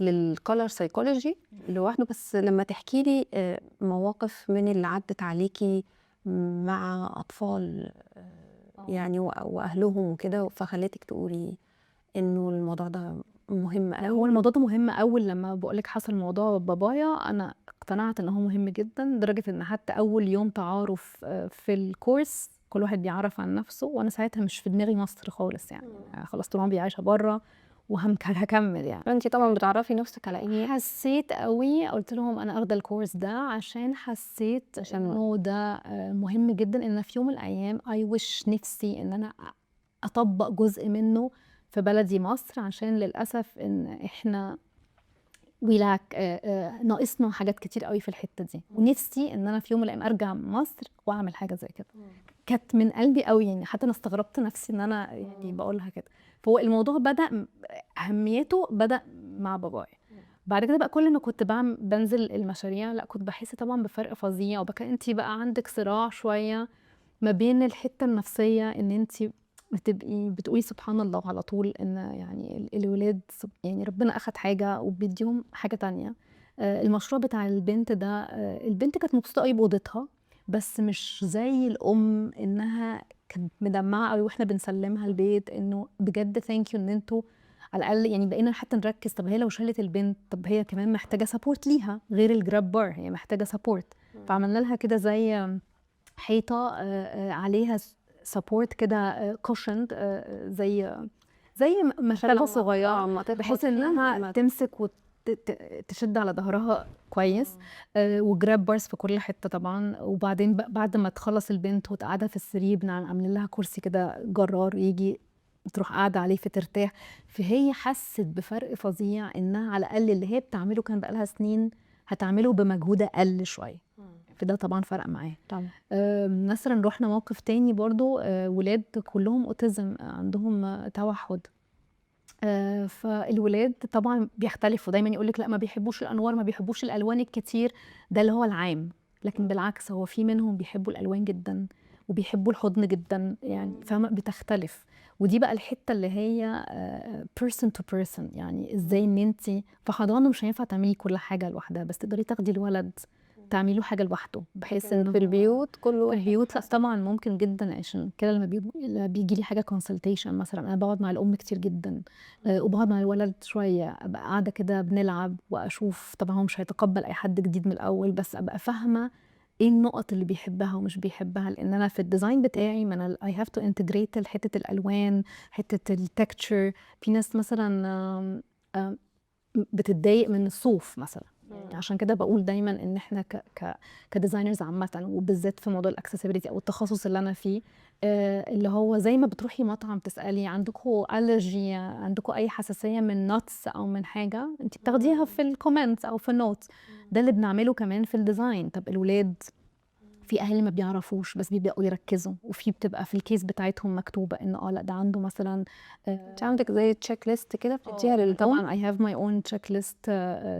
للcolor psychology لوحده، بس لمّا تحكي لي مواقف من اللي عدّت عليكِ مع أطفال يعني وأهلهم وكده، فخلّتِك تقولي إنه الموضوع ده مهم لأ، هو أوي. الموضوع ده مهم أوي. لمّا باقول لِك حصل موضوع بابايا، أنا اقتنعت إن هو مهم جدًا، لدرجة إن حتى أول يوم تعارُف في الcourse كل واحد بيعرّف عن نَفْسه، وأنا ساعتها مش في دماغي مصر خالص يعني، خلاص طول عمري عايشة برّه هاكمّل يعني. فأنتِ طبعًا بتعرّفي نَفْسِك على إيه؟ حسّيت أوي، قُلت لهم أنا آخدة الcourse ده عشان حسّيت عشان وقت. إنه ده مهم جدًا، إن في يوم من الأيام I wish نِفْسي إن أنا أطبّق جزء منّه في بلدي مصر، عشان للأسف إن إحنا we lack ناقصنا حاجات كتير أوي في الحتّة دي، ونِفْسي إن أنا في يوم من الأيام أرجع مصر وأعمل حاجة زي كده. كانت من قلبي أوي يعني، حتى أنا استغربت نَفْسي إن أنا يعني باقولها كده. فهو الموضوع بدأ أهميته بدأ مع بابايا. بعد كده بقى كل ما كنت بانزل المشاريع، لأ كنت باحس طبعًا بفرق فظيع، أنتِ بقى عندِك صراع شوية ما بين الحتّة النفسية، إن أنتِ بتبقي بتقولي سبحان الله على طول، إن يعني الولاد يعني ربنا أخد حاجة وبيدّيهم حاجة تانية. المشروع بتاع البنت ده، البنت كانت مبسوطة أوي بأوضتها، بس مش زي الأم إنها كانت مدمعة أوي وإحنا بنسلمها البيت، إنه بجد thank you إن أنتم على الأقل يعني بقينا حتى نركّز. طب هي لو شالت البنت، طب هي كمان محتاجة support ليها غير الgrab bar، هي محتاجة support. فعملنا لها كده زي حيطة عليها support كده cushioned، زي عشان مرتبة لمّا صغيرة، أمّا بحيث تخبط فيها إنها ما تمسك تشد على ضهرها كويس. وgrab bars في كل حتة طبعًا. وبعدين بعد ما تخلّص البنت وتقعدها في السرير، عاملين لها كرسي كده جرار ييجي تروح قاعدة عليه فترتاح. فهي حست بفرق فظيع، إنها على الأقل اللي هي بتعمله كان بقى لها سنين هتعمله بمجهود أقل شوية. فده طبعًا فرق معاها. طبعًا. مثلًا رُحنا موقف تاني برضه، ولاد كلّهم autism، عندهم توحُّد. فالولاد طبعًا بيختلفوا، دايمًا يقول لِك لأ ما بيحبّوش الأنوار، ما بيحبّوش الألوان الكتير، ده اللي هو العام. لكن بالعكس هو في منهم بيحبّوا الألوان جدًا، وبيحبّوا الحُضن جدًا، يعني فاهمة، بتختلف. ودي بقى الحتّة اللي هي person to person، يعني إزاي إن أنتِ في حضانة مش هينفع تعملي كل حاجة لوحدها، بس تقدري تاخدي الولد تعملي له حاجة لوحده، بحيث لكن إن في هو البيوت كل في واحد البيوت لأ حسب. طبعًا ممكن جدًا. عشان كده لمّا بييجي لي حاجة consultation مثلًا، أنا باقعد مع الأم كتير جدًا، وباقعد مع الولد شوية، أبقى قاعدة كده بنلعب وأشوف. طبعًا هو مش هيتقبّل أي حد جديد من الأول، بس أبقى فاهمة إيه النُقط اللي بيحبها ومش بيحبها، لإن أنا في الdesign بتاعي ما أنا I have to integrate حتّة الألوان، حتّة الtexture. في ناس مثلًا آمم بتتضايق من الصوف مثلًا، يعني عشان كده باقول دايمًا إن إحنا ك كdesigners عامةً، وبالذات في موضوع الaccessibility أو التخصص اللي أنا فيه، اللي هو زي ما بتروحي مطعم تسألي عندكم allergy، عندكم أي حساسية من nuts أو من حاجة، أنتِ بتاخديها في الcomments أو في الnotes. ده اللي بنعمله كمان في الdesign. طب الولاد في أهالي ما بيعرفوش، بس بيبدأوا يركّزوا، وفي بتبقى في الcase بتاعتهم مكتوبة إن لأ ده عنده مثلًا أنتِ عندِك زي check list كده بتدّيها أنا للأم؟ طبعًا I have my own checklist.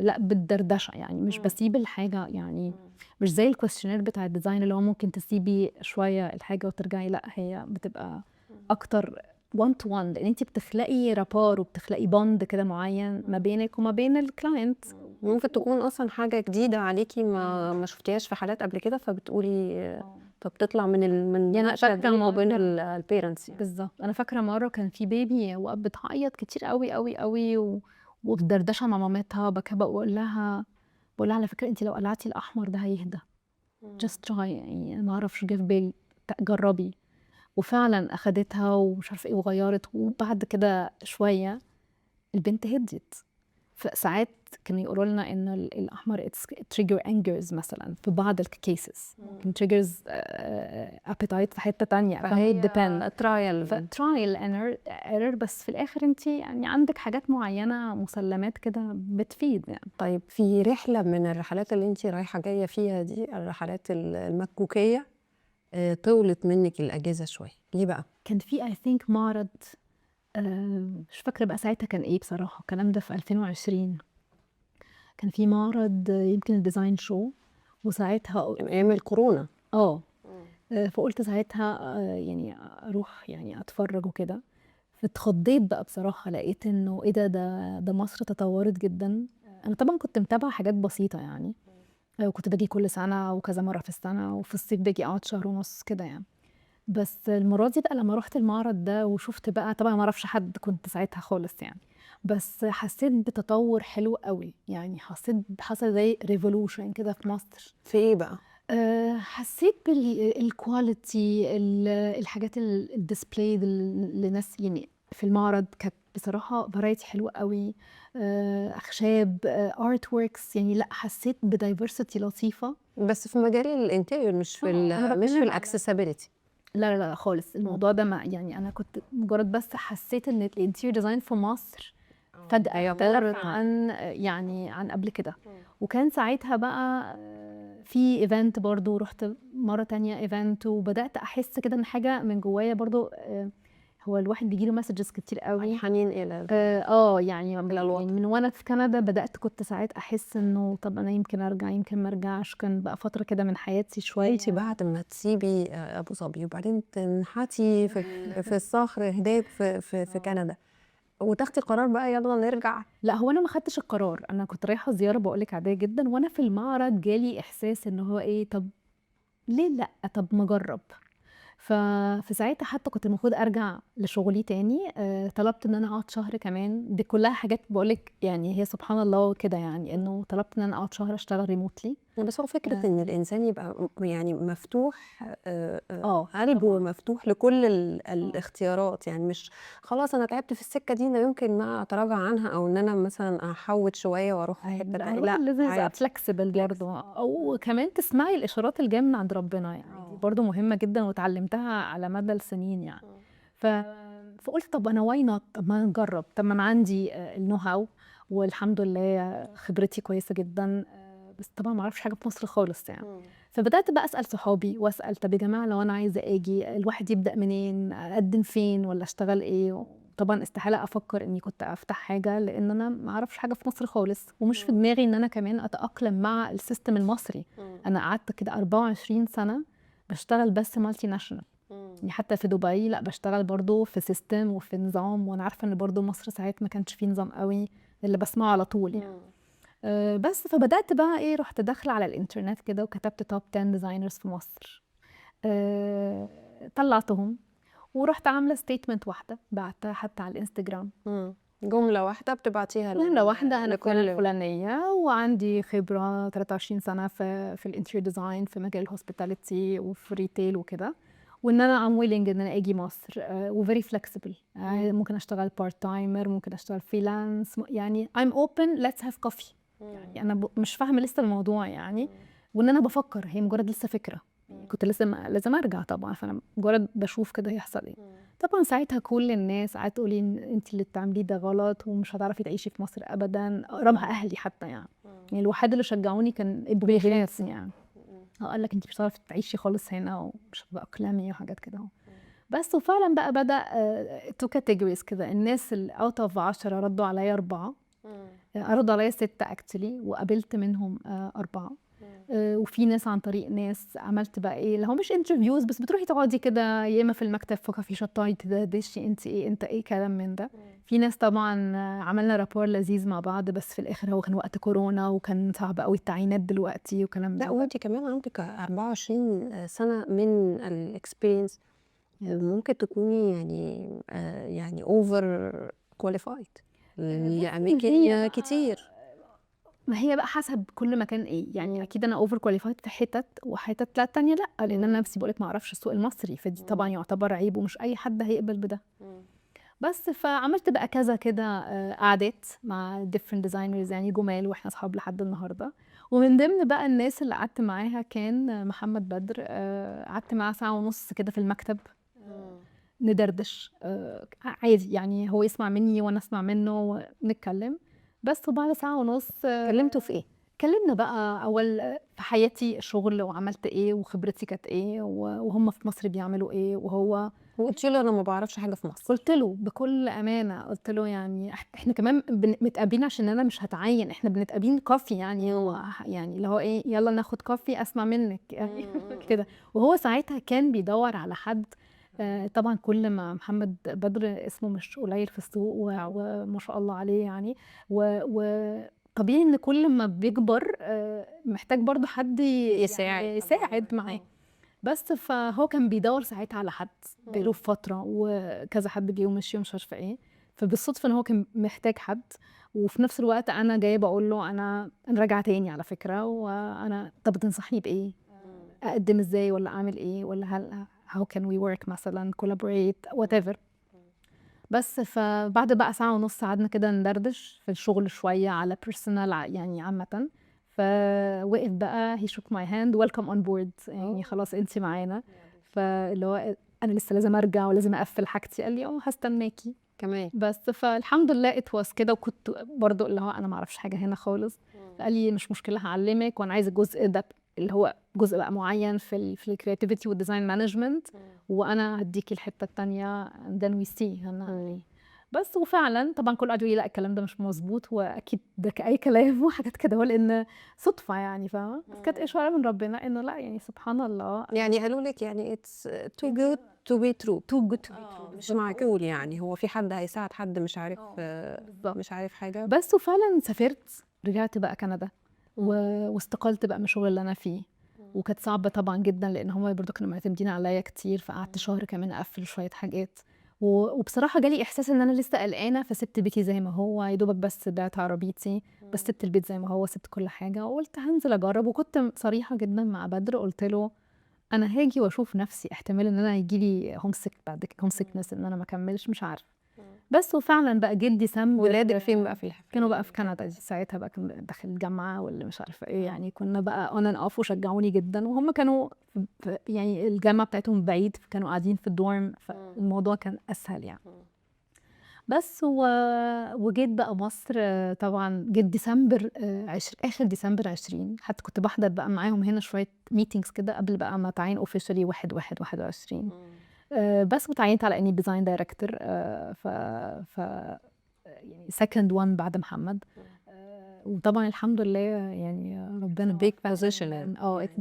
لأ بالدردشة، يعني مش باسيب الحاجة يعني مش زي الquestionnaire بتاع الdesign اللي هو ممكن تسيبي شوية الحاجة وترجعي، لأ هي بتبقى أكتر one to one، لإن أنتِ بتخلقي rapport وبتخلقي bond كده معيّن ما بينِك وما بين الclient. ممكن تكون أصلًا حاجة جديدة عليكِ ما شُفتيهاش في حالات قبل كده، فبتقولي فبتطلع من يعني أنا المناقشة فاكرة دي ما بين مرّة الparents يعني. بالضبط. أنا فاكرة مرّة كان في baby وقت بتعيّط كتير أوي، أوي، أوي، وفي دردشة مع مامتها باقول لها على فكرة أنتِ لو قلعتِ الأحمر ده هيهدى، just try، يعني ما أعرفش جه في بالي، جرّبي. وفعلًا أخدتها ومش عارفة إيه وغيّرت، وبعد كده شوية البنت هديت. فساعات كانوا يقولوا لنا إن الأحمر trigger angers مثلًا في بعض الcases، ممكن triggers appetite في حتّة تانية، فهي فهي depend. trial. trial and error، بس في الآخر أنتِ يعني عندِك حاجات معيّنة مسلمات كده بتفيد يعني. طيب في رحلة من الرحلات اللي أنتِ رايحة جاية فيها دي، الرحلات المكوكية، طوّلت منِّك الأجازة شوية، ليه بقى؟ كان في I think معرض، مش فاكرة بقى ساعتها كان إيه بصراحة، الكلام ده في 2020. كان في معرض يمكن الdesign show، وساعتها من أيام الكورونا. آه. فقُلت ساعتها يعني أروح يعني أتفرّج وكده. اتخضيت بقى بصراحة، لقيت إنه إيه ده مصر تطورت جدًا. أنا طبعًا كنت متابعة حاجات بسيطة يعني، وكنت باجي كل سنة وكذا مرة في السنة، وفي الصيف باجي أقعد شهر ونُص كده يعني. بس المرة دي بقى لمّا رُحت المعرض ده وشُفت بقى، طبعًا ما أعرفش حد كنت ساعتها خالص يعني، بس حسيت بتطور حلو أوي، يعني حصل زي revolution كده في مصر. في إيه بقى؟ حسيت الquality الحاجات الdisplay لناس يعني في المعرض كانت بصراحة variety حلوة أوي، أخشاب، artworks، يعني لأ حسيت بdiversity لطيفة. بس في مجال الinterior مش في أنا مش في باتكلم على الaccessibility. لا، لا، لا خالص، الموضوع ده ما يعني أنا كنت مجرد بس حسيت إن الinterior design في مصر فجأة اختلف عن يعني عن قبل كده. وكان ساعتها بقى في event برضه، رُحت مرة تانية event وبدأت أحس كده إن حاجة من جوايا برضه، هو الواحد بييجي له messages كتير أوي. الحنين إلى يعني إلى الوطن. يعني من وأنا في كندا بدأت كنت ساعات أحس إنه طَب أنا يمكن أرجع يمكن ما أرجعش، كان بقى فترة كده من حياتي شوية. أنتِ بعد ما تسيبي أبو ظبي وبعدين تنحتي في الصخر هناك في كندا، وتاخدي قرار بقى يالّا نرجع. لأ، هو أنا ما خدتش القرار، أنا كنت رايحة زيارة باقول لِك عادية جدًا، وأنا في المعرض جالي إحساس إن هو إيه، طَب ليه لأ، طَب ما أجرّب. في ساعتها حتى كنت المفروض أرجع لشغلي تاني، طلبت إن أنا أقعد شهر كمان، دي كلّها حاجات باقول لِك يعني هي سبحان الله كده يعني، إنه طلبت إن أنا أقعد شهر أشتغل remotely. بس هو فكرة إن الإنسان يبقى يعني مفتوح، آه، قلبه طبعًا. مفتوح لكل الاختيارات، يعني مش خلاص أنا تعبت في السكة دي أنا يمكن ما أتراجع عنها، أو إن أنا مثلًا أحوّد شوية وأروح في حتة تانية، الواحد لأ لازم يبقى عادي. flexible برضه، أو كمان تسمعي الإشارات اللي جاية من عند ربنا يعني، دي برضه مهمة جدًا واتعلمتها على مدى السنين يعني. ف فقُلت طَب أنا why not، طَب ما نجرّب، طَب ما أنا عندي الknow how والحمد لله خبرتي كويسة جدًا، بس طبعًا ما أعرفش حاجة في مصر خالص يعني. فبدأت بقى أسأل صحابي وأسأل طَب يا جماعة لو أنا عايزة آجي، الواحد يبدأ منين، أقدّم فين والّا أشتغل إيه؟ طبعًا استحالة أفكّر إني كنت أفتح حاجة، لإن أنا ما أعرفش حاجة في مصر خالص، ومش في دماغي إن أنا كمان أتأقلم مع الsystem المصري. أنا قعدت كده 24 سَنة باشتغل بس multinational. يعني حتى في دبي لأ، باشتغل برضه في system وفي نظام، وأنا عارفة إن برضه مصر ساعات ما كانش في نظام أوي، اللي باسمعه على طول يعني. بس فبدأت بقى إيه، رُحت داخلة على الإنترنت كده وكتبت top 10 designers في مصر، آآ طلّعتهم ورُحت عاملة statement واحدة بعتها حتى على الإنستجرام. جملة واحدة بتبعتيها جملة واحدة، أنا فلانة لكل. الفلانية وعندي خبرة 23 سنة في الinterior design في مجال الhospitality وفي retail وكده، وإن أنا I'm willing إن أنا آجي مصر، وvery flexible، ممكن أشتغل part timer، ممكن أشتغل freelance، يعني I'm open let's have coffee. يعني أنا مش فاهمة لسه الموضوع يعني، وإن أنا بافكّر، هي مجرد لسه فكرة، كنت لسه لازم أرجع طبعًا، فأنا مجرد باشوف كده هيحصل إيه. طبعًا ساعتها كل الناس قعدت تقول لي إن أنتِ اللي بتعمليه ده غلط ومش هتعرفي تعيشي في مصر أبدًا، أقربها أهلي حتى يعني. يعني الوحيد اللي شجعوني كان ابن خالتي يعني، قال لك أنتِ مش هتعرفي تعيشي خالص هنا ومش هتتأقلمي وحاجات كده أهو. بس وفعلًا بقى بدأ 2 categories كده، الناس out of 10 ردوا عليَّ 4، ردوا عليَّ 6 actually، وقابلت منهم 4. وفي ناس عن طريق ناس عملت بقى إيه، اللي هو مش interviews، بس بتروحي تقعدي كده يا إما في المكتب في كافيه شوت تقعدي تدردشي أنتِ إيه، أنت إيه، كلام من ده. في ناس طبعًا عملنا rapport لذيذ مع بعض، بس في الآخر هو كان وقت كورونا وكان صعب أوي التعيينات دلوقتي وكلام لأ، ده. وأنتِ كمان عندِك 24 سنة من الexperience، ممكن تكوني يعني over qualified بُصّي هي لأماكن بقى، كتير. ما هي بقى حسب كل مكان إيه، يعني أكيد أنا over qualified في حتت وحتت لا تانية لأ، لإن أنا نفسي باقول لك ما أعرفش السوق المصري، فدي طبعًا يعتبر عيب ومش أي حد هيقبل بده. بس فعملت بقى كذا كده قعدات مع different designers يعني جُمال وإحنا أصحاب لحد النهارده، ومن ضمن بقى الناس اللي قعدت معاها كان محمد بدر، قعدت معاه ساعة ونُص كده في المكتب ندردش، عادي يعني هو يسمع مني وأنا أسمع منه ونتكلم. بس وبعد ساعة ونُص اتكلمتوا في إيه؟ اتكلمنا بقى أول في حياتي الشغل وعملت إيه وخبرتي كانت إيه وهُم في مصر بيعملوا إيه وهو. وقلتِ له أنا ما باعرفش حاجة في مصر. قُلت له بكل أمانة، قُلت له يعني إحنا كمان متقابلين عشان أنا مش هاتعيّن، إحنا بنتقابلين coffee يعني هو يعني اللي هو إيه، يالّا ناخد coffee أسمع منِّك يعني كده. وهو ساعتها كان بيدوّر على حد طبعا كل ما محمد بدر اسمه مش قليل في السوق وما شاء الله عليه يعني، وطبيعي ان كل ما بيكبر محتاج برضو حد يساعد معاه. بس فهو كان بيدور ساعتها على حد بقاله فتره، وكذا حد جه ومشي ومش عارفه ايه، فبالصدفه ان هو كان محتاج حد. وفي نفس الوقت انا جايه بقول له انا راجعه تاني على فكره، وانا طب تنصحني بايه؟ اقدم ازاي ولا اعمل ايه، ولا هل how can we work مثلا collaborate whatever. بس فبعد بقى ساعة ونص قعدنا كده ندردش في الشغل شوية على personal يعني عامة. فوقف بقى he shook my hand welcome on board يعني خلاص انت معانا. فاللي هو انا لسه لازم ارجع ولازم اقفل حاجتي، قال لي هستناكي كمان. بس. فالحمد لله it was كده، وكنت برضو اللي هو انا ما اعرفش حاجة هنا خالص. قال لي مش مشكلة هعلمك، وانا عايز الجزء ده اللي هو جزء بقى معين في الكرياتيفيتي والديزاين مانجمنت، وانا هديكي الحته الثانيه and then we see هنعمل ايه. بس وفعلا طبعا كل قعدوا يقولوا لي لا الكلام ده مش مظبوط، واكيد ده اي كلام وحاجات كده، هو لان صدفه يعني فاهمه، بس كانت اشاره من ربنا انه لا يعني سبحان الله. يعني قالوا لك يعني it's too good to be true. مش معقول يعني هو في حد هيساعد حد مش عارف مش عارف حاجه. بس وفعلا سافرت، رجعت بقى كندا واستقلت بقى من الشغل اللي انا فيه. وكانت صعبه طبعا جدا لان هم برضو كانوا معتمدين عليا كتير، فقعدت شهر كمان اقفل شويه حاجات. وبصراحه جالي احساس ان انا لسه قلقانه، فسبت بيتي زي ما هو، يا دوبك بس بعت عربيتي، بس سبت البيت زي ما هو، سبت كل حاجه وقلت هنزل اجرب. وكنت صريحه جدا مع بدر، قلت له انا هاجي واشوف نفسي، احتمال ان انا يجي لي هوم سيك بعد هوم سيكنس ان انا ما اكملش مش عارف. بس وفعلا بقى جه ديسمبر. ولادك فين بقى في كانوا بقى في كندا دي ساعتها، بقى كان داخل الجامعه واللي مش عارفه ايه يعني، كنا بقى اون اند اوف وشجعوني جدا. وهم كانوا يعني الجامعه بتاعتهم بعيد، كانوا قاعدين في الدورم، فالموضوع كان اسهل يعني. بس وجيت بقى مصر. طبعا جيت ديسمبر اخر ديسمبر 20، حتى كنت بحضر بقى معاهم هنا شويه ميتينجز كده قبل بقى ما تعين اوفيشالي 1/1/21. بس وتعينت على اني ديزاين دايركتور. ف يعني سكند وان بعد محمد. وطبعا الحمد لله يعني ربنا big position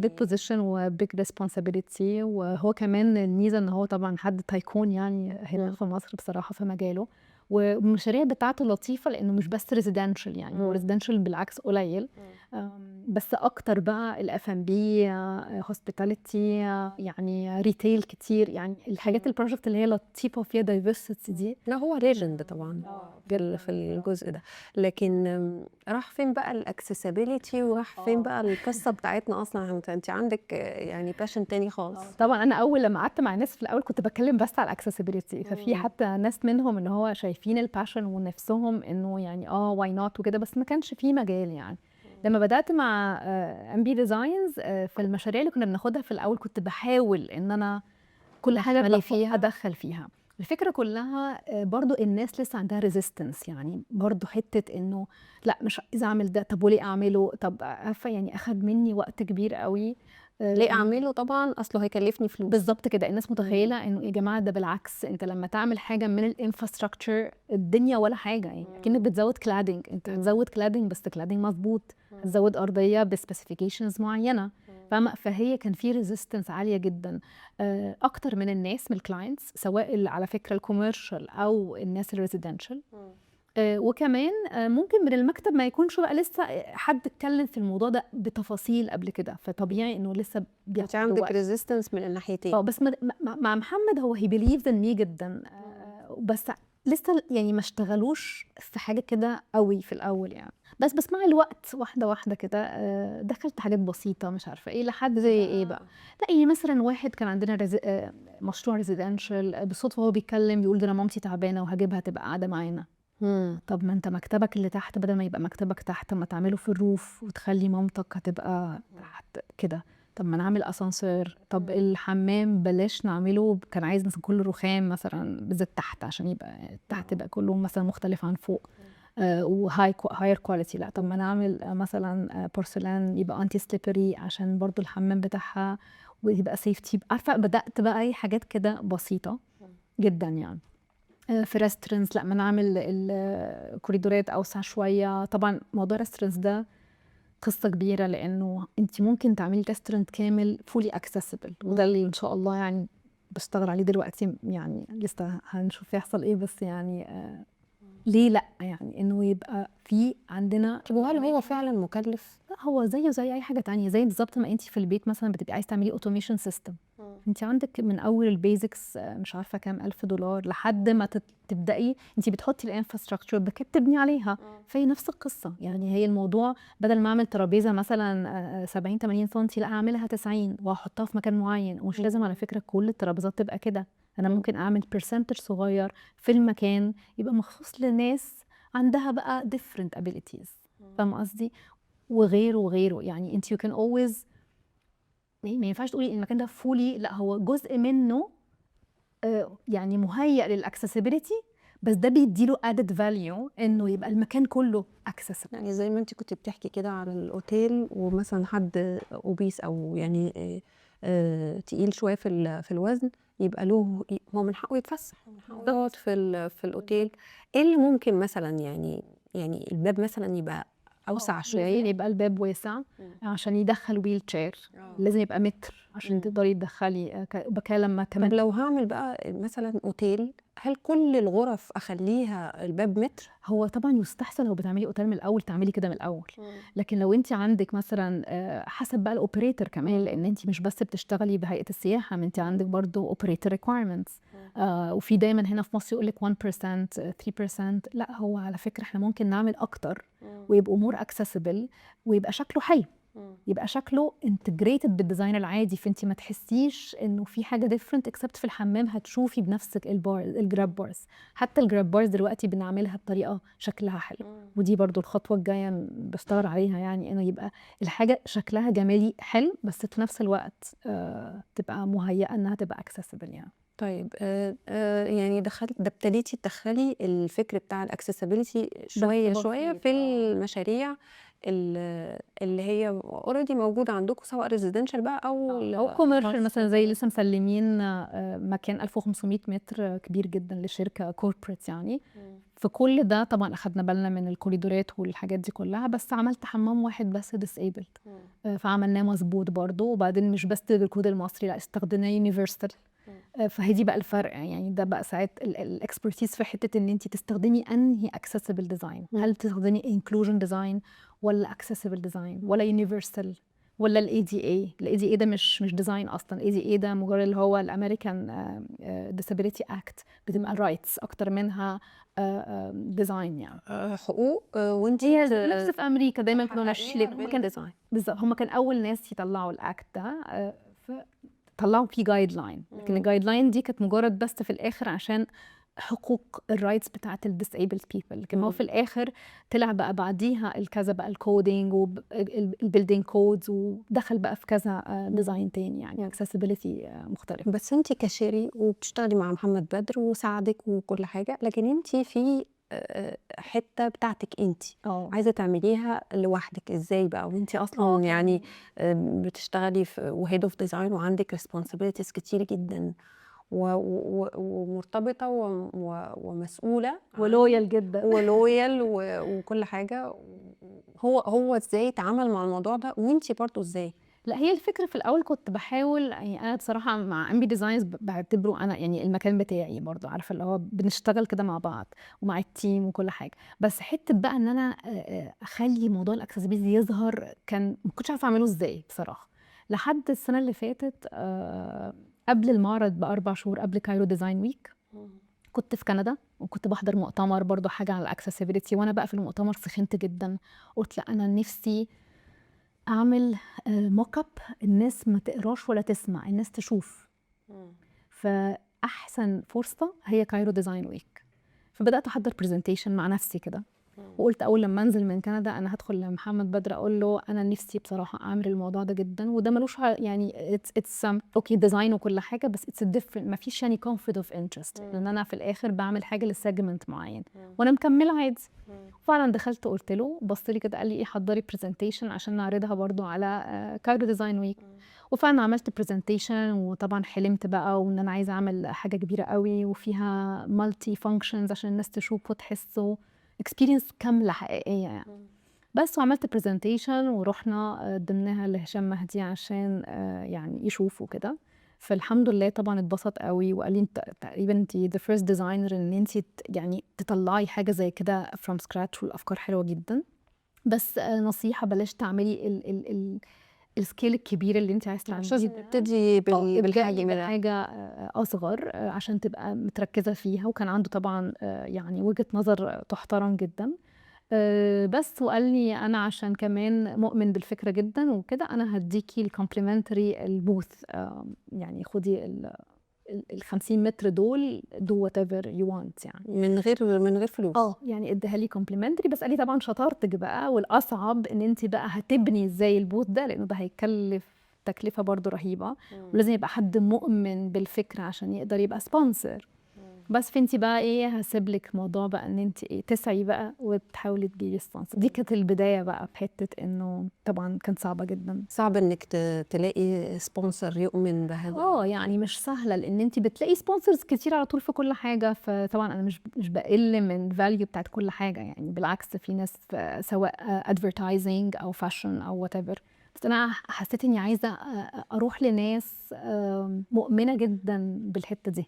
big position و big responsibility. وهو كمان الميزه ان هو طبعا حد تايكون يعني هنا في مصر بصراحه في مجاله. والمشاريع بتاعته لطيفه لانه مش بس ريزيدنشال، يعني هو ريزيدنشال بالعكس قليل. بس اكتر بقى الاف ام بي، هوسبيتاليتي، يعني ريتيل كتير، يعني الحاجات البروجكت اللي هي لطيفه وفيها دايفرسيتي دي. لا هو ليجند طبعا في الجزء ده. لكن راح فين بقى الاكسسبيليتي، وراح فين بقى القصه بتاعتنا اصلا؟ انت عندك يعني باشن تاني خالص. طبعا انا اول لما قعدت مع الناس في الاول كنت بتكلم بس على الاكسسبيليتي، ففي حتى ناس منهم ان هو شايفين الباشن ونفسهم انه يعني واي نوت وكده، بس ما كانش في مجال يعني. لما بدات مع ام بي ديزاينز في المشاريع اللي كنا بناخدها في الاول، كنت بحاول ان انا كل حاجه فيها ادخل فيها. الفكره كلها برضو الناس لسه عندها ريزيستنس، يعني برضو حته انه لا مش عايزه اعمل ده، طب وليه اعمله؟ طب عارفه يعني اخد مني وقت كبير قوي. ليه اعمله؟ طبعا اصله هيكلفني فلوس. بالظبط كده. الناس متخيله انه يا جماعه ده بالعكس، انت لما تعمل حاجه من الانفراستراكشر الدنيا ولا حاجه، يعني اكنك بتزود كلادنج، انت هتزود كلادنج بس كلادنج مظبوط، هتزود ارضيه بسبيسيفيكيشنز معينه، فاهمه؟ فهي كان في ريزيستنس عاليه جدا اكتر من الناس من الكلاينتس، سواء على فكره الكوميرشال او الناس الريزيدنشال. وكمان ممكن من المكتب ما يكونش بقى لسه حد اتكلم في الموضوع ده بتفاصيل قبل كده، فطبيعي انه لسه انت عندك ريزيستنس من الناحيتين. بس مع محمد هو هي بيليفز ان مي جدا. بس لسه يعني ما اشتغلوش في حاجه كده قوي في الاول يعني. بس مع الوقت واحده واحده كده دخلت حاجات بسيطه مش عارفه ايه، لحد زي ايه بقى؟ لا يعني مثلا واحد كان عندنا مشروع ريزيدنشال، بالصدفه هو بيتكلم بيقول ده انا مامتي تعبانه وهجيبها تبقى قاعده معانا. طب ما انت مكتبك اللي تحت بدل ما يبقى مكتبك تحت، ما تعمله في الروف وتخلي مامتك هتبقى تحت كده. طب ما نعمل اسانسير. طب الحمام بلاش نعمله، كان عايز مثلا كل رخام مثلا بالذات تحت عشان يبقى تحت يبقى كله مثلا مختلف عن فوق وهاير كواليتي. لا طب ما نعمل مثلا بورسلان يبقى انتي سليبري عشان برضو الحمام بتاعها ويبقى سيفتي. عارفه بدات بقى اي حاجات كده بسيطه جدا يعني. في ريستورنتس لا ما نعمل الكوريدورات اوسع شويه. طبعا موضوع ريستورنتس ده قصه كبيره، لانه انت ممكن تعملي ريستورنت كامل فولي اكسسبل، وده اللي ان شاء الله يعني بشتغل عليه دلوقتي، يعني لسه هنشوف يحصل ايه، بس يعني ليه لا، يعني انه يبقى في عندنا. طب وهل هو فعلا مكلف؟ لا، هو زيه زي اي حاجه تانية، زي بالظبط ما انت في البيت مثلا بتبقي عايز تعملي اوتوميشن سيستم، انت عندك من اول البيزكس مش عارفه كام $1000 لحد ما تبداي انت بتحطي الانفراستراكشر بتبني عليها. فهي نفس القصه، يعني هي الموضوع بدل ما اعمل ترابيزه مثلا 70 80 سم، لا اعملها 90 واحطها في مكان معين. ومش لازم على فكره كل الترابيزات تبقى كده، انا ممكن اعمل برسنتج صغير في المكان يبقى مخصوص لناس عندها بقى different abilities، فاهمه قصدي؟ وغيره وغيره، يعني انت you can always، ما ينفعش تقولي المكان ده فولي، لا هو جزء منه يعني مهيأ للاكسسبيليتي، بس ده بيديله added value انه يبقى المكان كله accessible. يعني زي ما انت كنت بتحكي كده على الاوتيل، ومثلا حد اوبيس او يعني تقيل شويه في الوزن، يبقى له هو من حقه يتفسح، من حقه يقعد في الاوتيل. ايه اللي ممكن مثلا يعني الباب مثلا يبقى اوسع شويه؟ يبقى الباب واسع عشان يدخل ويل تشير، لازم يبقى متر عشان تقدري تدخلي لما طب كمان. لو هعمل بقى مثلا اوتيل، هل كل الغرف اخليها الباب متر؟ هو طبعا يستحسن لو بتعملي اوتيل من الاول تعملي كده من الاول، لكن لو انت عندك مثلا حسب بقى الاوبريتور كمان، لان انت مش بس بتشتغلي بهيئه السياحه، ما انت عندك برضو اوبريتور ريكويرمنتس، وفي دايما هنا في مصر يقول لك 1% 3%. لا هو على فكره احنا ممكن نعمل اكتر ويبقوا مور اكسسبل ويبقى شكله حلو، يبقى شكله انتجريتد بالديزاين العادي، فانت ما تحسيش انه في حاجه ديفرنت اكسبت في الحمام هتشوفي بنفسك الجراب بارز. حتى الجراب بارز دلوقتي بنعملها بطريقه شكلها حلو، ودي برضو الخطوه الجايه بشتغل عليها، يعني انه يبقى الحاجه شكلها جمالي حلو بس في نفس الوقت تبقى مهيئه انها تبقى اكسسبل يعني. طيب يعني ابتديتي تدخلي الفكر بتاع الاكسسبيليتي شويه شويه في المشاريع اللي هي اوريدي موجوده عندكم، سواء ريزيدنشال بقى او كوميرشال، مثلا زي لسه مسلمين مكان 1500 متر كبير جدا لشركه كوربريت يعني. في كل ده طبعا اخدنا بالنا من الكوريدورات والحاجات دي كلها، بس عملت حمام واحد بس ديسيبلد، فعملناه مظبوط برضه. وبعدين مش بس بالكود المصري، لا استخدمناه يونيفرسال، فهي دي بقى الفرق. يعني ده بقى ساعات الاكسبرتيز في حته ان انت تستخدمي انهي اكسسبل ديزاين، هل تستخدمي انكلوجن ديزاين ولا اكسسبل ديزاين ولا يونيفرسال ولا الاي دي اي ده مش ديزاين اصلا. الاي دي اي ده مجرد اللي هو الامريكان ديسابيليتي اكت، بتبقى رايتس اكتر منها ديزاين يعني حقوق. وانت هي نفس في امريكا دايما كانوا ناشئين، هم كان ديزاين بالظبط، هم كان اول ناس يطلعوا الاكت ده، طلعوا فيه جايد لاين، لكن الجايد لاين دي كانت مجرد بس في الاخر عشان حقوق الرايتس بتاعت الديسيبلد بيبل، لكن هو في الاخر طلع بقى بعديها الكذا بقى الكودينج والبيلدينج كودز، ودخل بقى في كذا ديزاين تاني يعني اكسسبيليتي مختلف. بس انت كشيري وبتشتغلي مع محمد بدر وساعدك وكل حاجه، لكن انت في حته بتاعتك انت عايزه تعمليها لوحدك، ازاي بقى وانت اصلا يعني بتشتغلي وهيد اوف ديزاين وعندك ريسبونسابيلتيز كتير جدا ومرتبطه ومسؤوله ولويال جدا ولويال وكل حاجه. هو ازاي اتعامل مع الموضوع ده، وانت برضو ازاي؟ لا هي الفكره في الاول كنت بحاول، يعني انا بصراحه مع ام بي ديزاينز بعتبره انا يعني المكان بتاعي برضو، عارفه اللي هو بنشتغل كده مع بعض ومع التيم وكل حاجه. بس حته بقى ان انا اخلي موضوع الاكسسبيلتي يظهر، ما كنتش عارفه اعمله ازاي بصراحه، لحد السنه اللي فاتت قبل المعرض ب4 شهور، قبل كايرو ديزاين ويك، كنت في كندا وكنت بحضر مؤتمر برضو حاجه على الاكسسبيلتي. وانا بقى في المؤتمر سخنت جدا، قلت لا انا نفسي اعمل موك اب الناس ما تقراش ولا تسمع، الناس تشوف. فاحسن فرصه هي كايرو ديزاين ويك، فبدات احضر برزنتيشن مع نفسي كده، وقلت اول لما انزل من كندا انا هدخل لمحمد بدر اقول له انا نفسي بصراحه اعمل الموضوع ده جدا، وده ملوش يعني اتس اوكي ديزاين وكل حاجه، بس اتس ديفرنت، ما فيش يعني كونفليكت اوف انترست، لان انا في الاخر بعمل حاجه للسيجمنت معين وانا مكمله عادي. فعلا دخلت قلت له، بص لي كده قال لي ايه، حضري برزنتيشن عشان نعرضها برضو على كايرو ديزاين ويك. وفعلا عملت برزنتيشن، وطبعا حلمت بقى وان انا عايزه اعمل حاجه كبيره قوي وفيها مالتي فانكشنز عشان الناس تشوف وتحسوا اكسبيرينس كامله حقيقيه يعني. بس وعملت برزنتيشن ورحنا قدمناها لهشام مهدي عشان يعني يشوفوا كده. فالحمد لله طبعا اتبسط قوي وقال لي انت تقريبا انت the first designer ان انت يعني تطلعي حاجه زي كده from scratch، والافكار حلوه جدا. بس نصيحه بلاش تعملي ال السكيل الكبير اللي انت عايز مش تعمليه لازم ده. تبتدي بالحجم ده. حاجة أصغر عشان تبقى متركزة فيها. وكان عنده طبعا يعني وجهة نظر تحترم جدا. بس وقال لي أنا عشان كمان مؤمن بالفكرة جدا وكده أنا هديكي الكومبلمنتري البوث، يعني خدي ال 50 متر دول do whatever you want يعني. من غير فلوس. يعني اديها لي كومبلمنتري، بس قال لي طبعا شطارتك بقى والاصعب ان انت بقى هتبني ازاي البوث ده، لانه ده هيكلف تكلفه برضو رهيبه، ولازم يبقى حد مؤمن بالفكره عشان يقدر يبقى سبونسر. بس فانتي بقى ايه، هسيب لك موضوع بقى ان انت ايه تسعي بقى وتحاولي تجيبي سبونسر. دي كانت البدايه بقى في حته انه طبعا كانت صعبه جدا. صعب انك تلاقي سبونسر يؤمن بهذا. يعني مش سهله، لان انت بتلاقي سبونسرز كتير على طول في كل حاجه، فطبعا انا مش بقل من فاليو بتاعت كل حاجه يعني، بالعكس في ناس سواء ادفرتايزنج او فاشن او وات ايفر. بس انا حسيت اني عايزه اروح لناس مؤمنه جدا بالحته دي.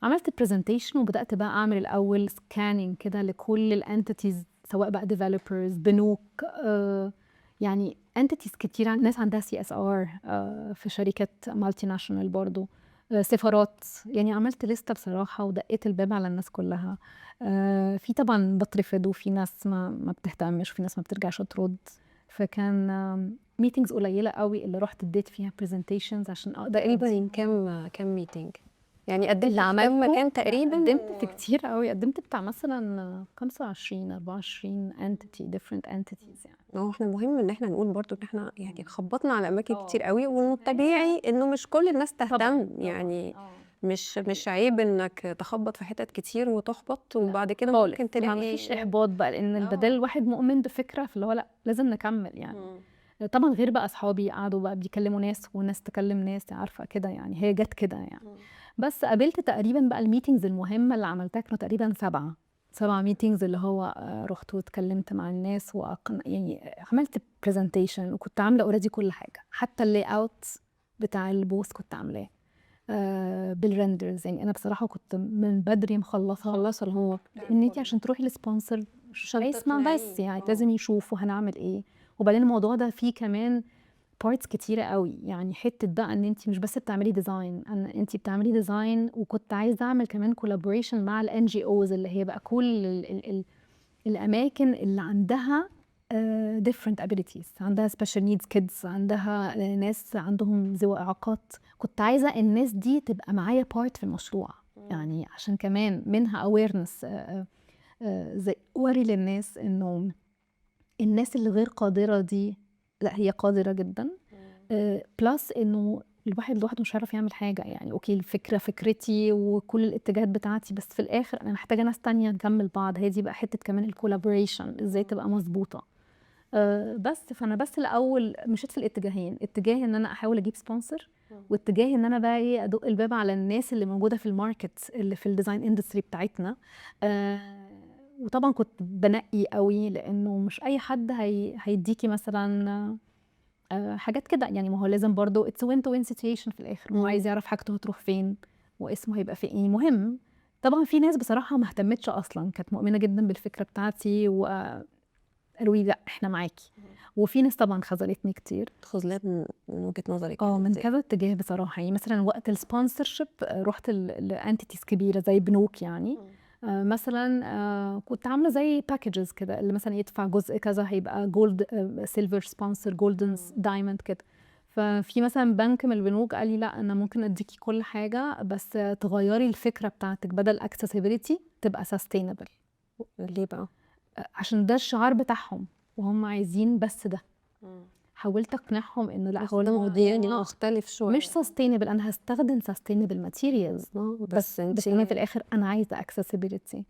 عملت برزنتيشن وبدات بقى اعمل الاول سكاننج كده لكل الانتيتيز، سواء بقى ديفلوبرز، بنوك، يعني انتيتيز كتير، ناس عندها CSR في شركات مالتي ناشونال برضو، سفارات. يعني عملت لستة بصراحة ودقيت الباب على الناس كلها. في طبعا بترفض، وفي ناس ما بتهتمش، وفي ناس ما بترجعش ترد. فكان ميتينجز قليلة قوي اللي رحت اديت فيها برزنتيشنز عشان اقدر. تقريبا كام ميتنج يعني قدمت اللي عملته مكان تقريبا؟ قدمت في كتير قوي، قدمت بتاع مثلا 25 24 entity different entities يعني. احنا مهم ان احنا نقول برضو ان احنا يعني خبطنا على اماكن كتير قوي، والطبيعي انه مش كل الناس تهتم يعني. مش عيب انك تخبط في حتت كتير وتحبط، وبعد كده ممكن تلاقي ما فيش احباط بقى، لان البدل الواحد مؤمن بفكره، فاللي هو لا لازم نكمل يعني. طبعا غير بقى اصحابي قعدوا بقى بيكلموا ناس وناس تكلم ناس، عارفه كده يعني، هي جت كده يعني. بس قابلت تقريبا بقى الميتينجز المهمه اللي عملتها كانوا تقريبا 7 ميتينجز، اللي هو رحت واتكلمت مع الناس يعني عملت برزنتيشن، وكنت عامله اوريدي كل حاجه، حتى اللاي اوت بتاع البوث كنت عاملاه بالرندرز. يعني انا بصراحه كنت من بدري مخلصه اللي هو ان انت عشان تروحي لسبونسر مش هيسمع بس يعني لازم يشوفوا هنعمل ايه. وبعدين الموضوع ده فيه كمان بارتس كتيره قوي، يعني حته بقى ان انت مش بس بتعملي ديزاين، انت بتعملي ديزاين، وكنت عايزه اعمل كمان كولابوريشن مع الNGOs اللي هي بقى كل ال الاماكن اللي عندها different abilities، عندها special needs kids، عندها ناس عندهم ذوي اعاقات. كنت عايزه الناس دي تبقى معايا بارت في المشروع يعني، عشان كمان منها awareness، زي وري للناس انه الناس اللي غير قادره دي لا هي قادره جدا. بلس انه الواحد لوحده مش هيعرف يعمل حاجه يعني. اوكي الفكره فكرتي وكل الاتجاهات بتاعتي، بس في الاخر انا محتاجه ناس تانية نكمل بعض. هي دي بقى حته كمان الكولابوريشن ازاي تبقى مظبوطه. بس فانا بس الاول مشيت في الاتجاهين، اتجاه ان انا احاول اجيب سبونسر، واتجاه ان انا بقى ايه ادق الباب على الناس اللي موجوده في الماركت اللي في الديزاين اندستري بتاعتنا. وطبعا كنت بنقي قوي، لانه مش اي حد هيديكي مثلا حاجات كده يعني. ما هو لازم برضو it's win to win situation في الاخر. هو عايز يعرف حاجته هتروح فين واسمه هيبقى في ايه مهم. طبعا في ناس بصراحه ما اهتمتش اصلا، كانت مؤمنه جدا بالفكره بتاعتي وقالوا لي لا احنا معاكي. وفي ناس طبعا خذلتني كتير. خذلان من وجهه نظرك؟ من كذا اتجاه بصراحه يعني. مثلا وقت السبونسرشيب رحت لانتيتيز كبيره زي بنوك يعني. مثلا كنت عامله زي باكجز كده، اللي مثلا يدفع جزء كذا هيبقى جولد سيلفر سبونسر، جولدن دايموند كده. ففي مثلا بنك من البنوك قال لي لا انا ممكن اديكي كل حاجه، بس تغيري الفكره بتاعتك، بدل accessibility تبقى sustainable. ليه بقى؟ عشان ده الشعار بتاعهم وهم عايزين بس ده. حاولت اقنعهم انه لا هو المواضيع يعني مختلف شويه، مش sustainable، انا هستخدم sustainable materials بس انا في الاخر انا عايزه accessibility.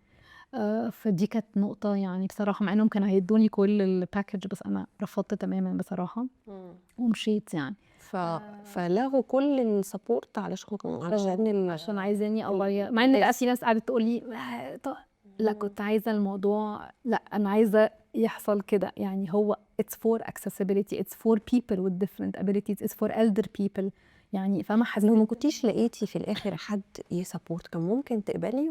فدي كانت نقطه يعني بصراحه، مع انهم كانوا هيدوني كل الباكج بس انا رفضت تماما بصراحه ومشيت يعني. فلغوا كل السبورت عشان عايزاني اغير، مع ان بقى في ناس قعدت تقول لي لا كنت عايزه الموضوع، لا انا عايزه يحصل كده يعني. هو it's for accessibility, it's for people with different abilities, it's for elder people. يعني فاهمة لو حسيت ما كنتيش لقيتي في الآخر حد يسبورت كان ممكن تقبلي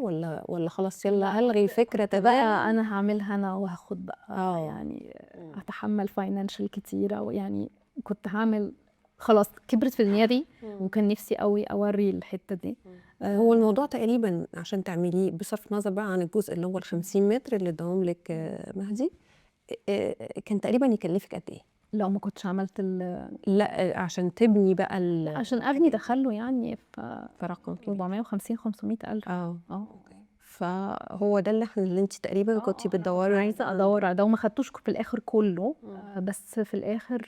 ولا خلاص يلا هلغي الفكرة تماما؟ بقى أنا هاعملها أنا وهاخد بقى اه يعني هاتحمل financial كتيرة ويعني كنت هاعمل خلاص كبرت في دماغي وكان نفسي قوي أوري الحتة دي. هو الموضوع تقريبا عشان تعمليه بصرف نظر بقى عن الجزء اللي هو ال50 متر اللي اداهم لك مهدي، كان تقريبا يكلفك قد ايه؟ لو ما كنتش عملت لا عشان تبني بقى عشان أبني دخله يعني في في رقم كبير 450 500 ألف. اه اه فهو ده اللي انت تقريبا كنتي بتدوري عايزة أدور على ده وما خدتوش في الآخر كله. بس في الآخر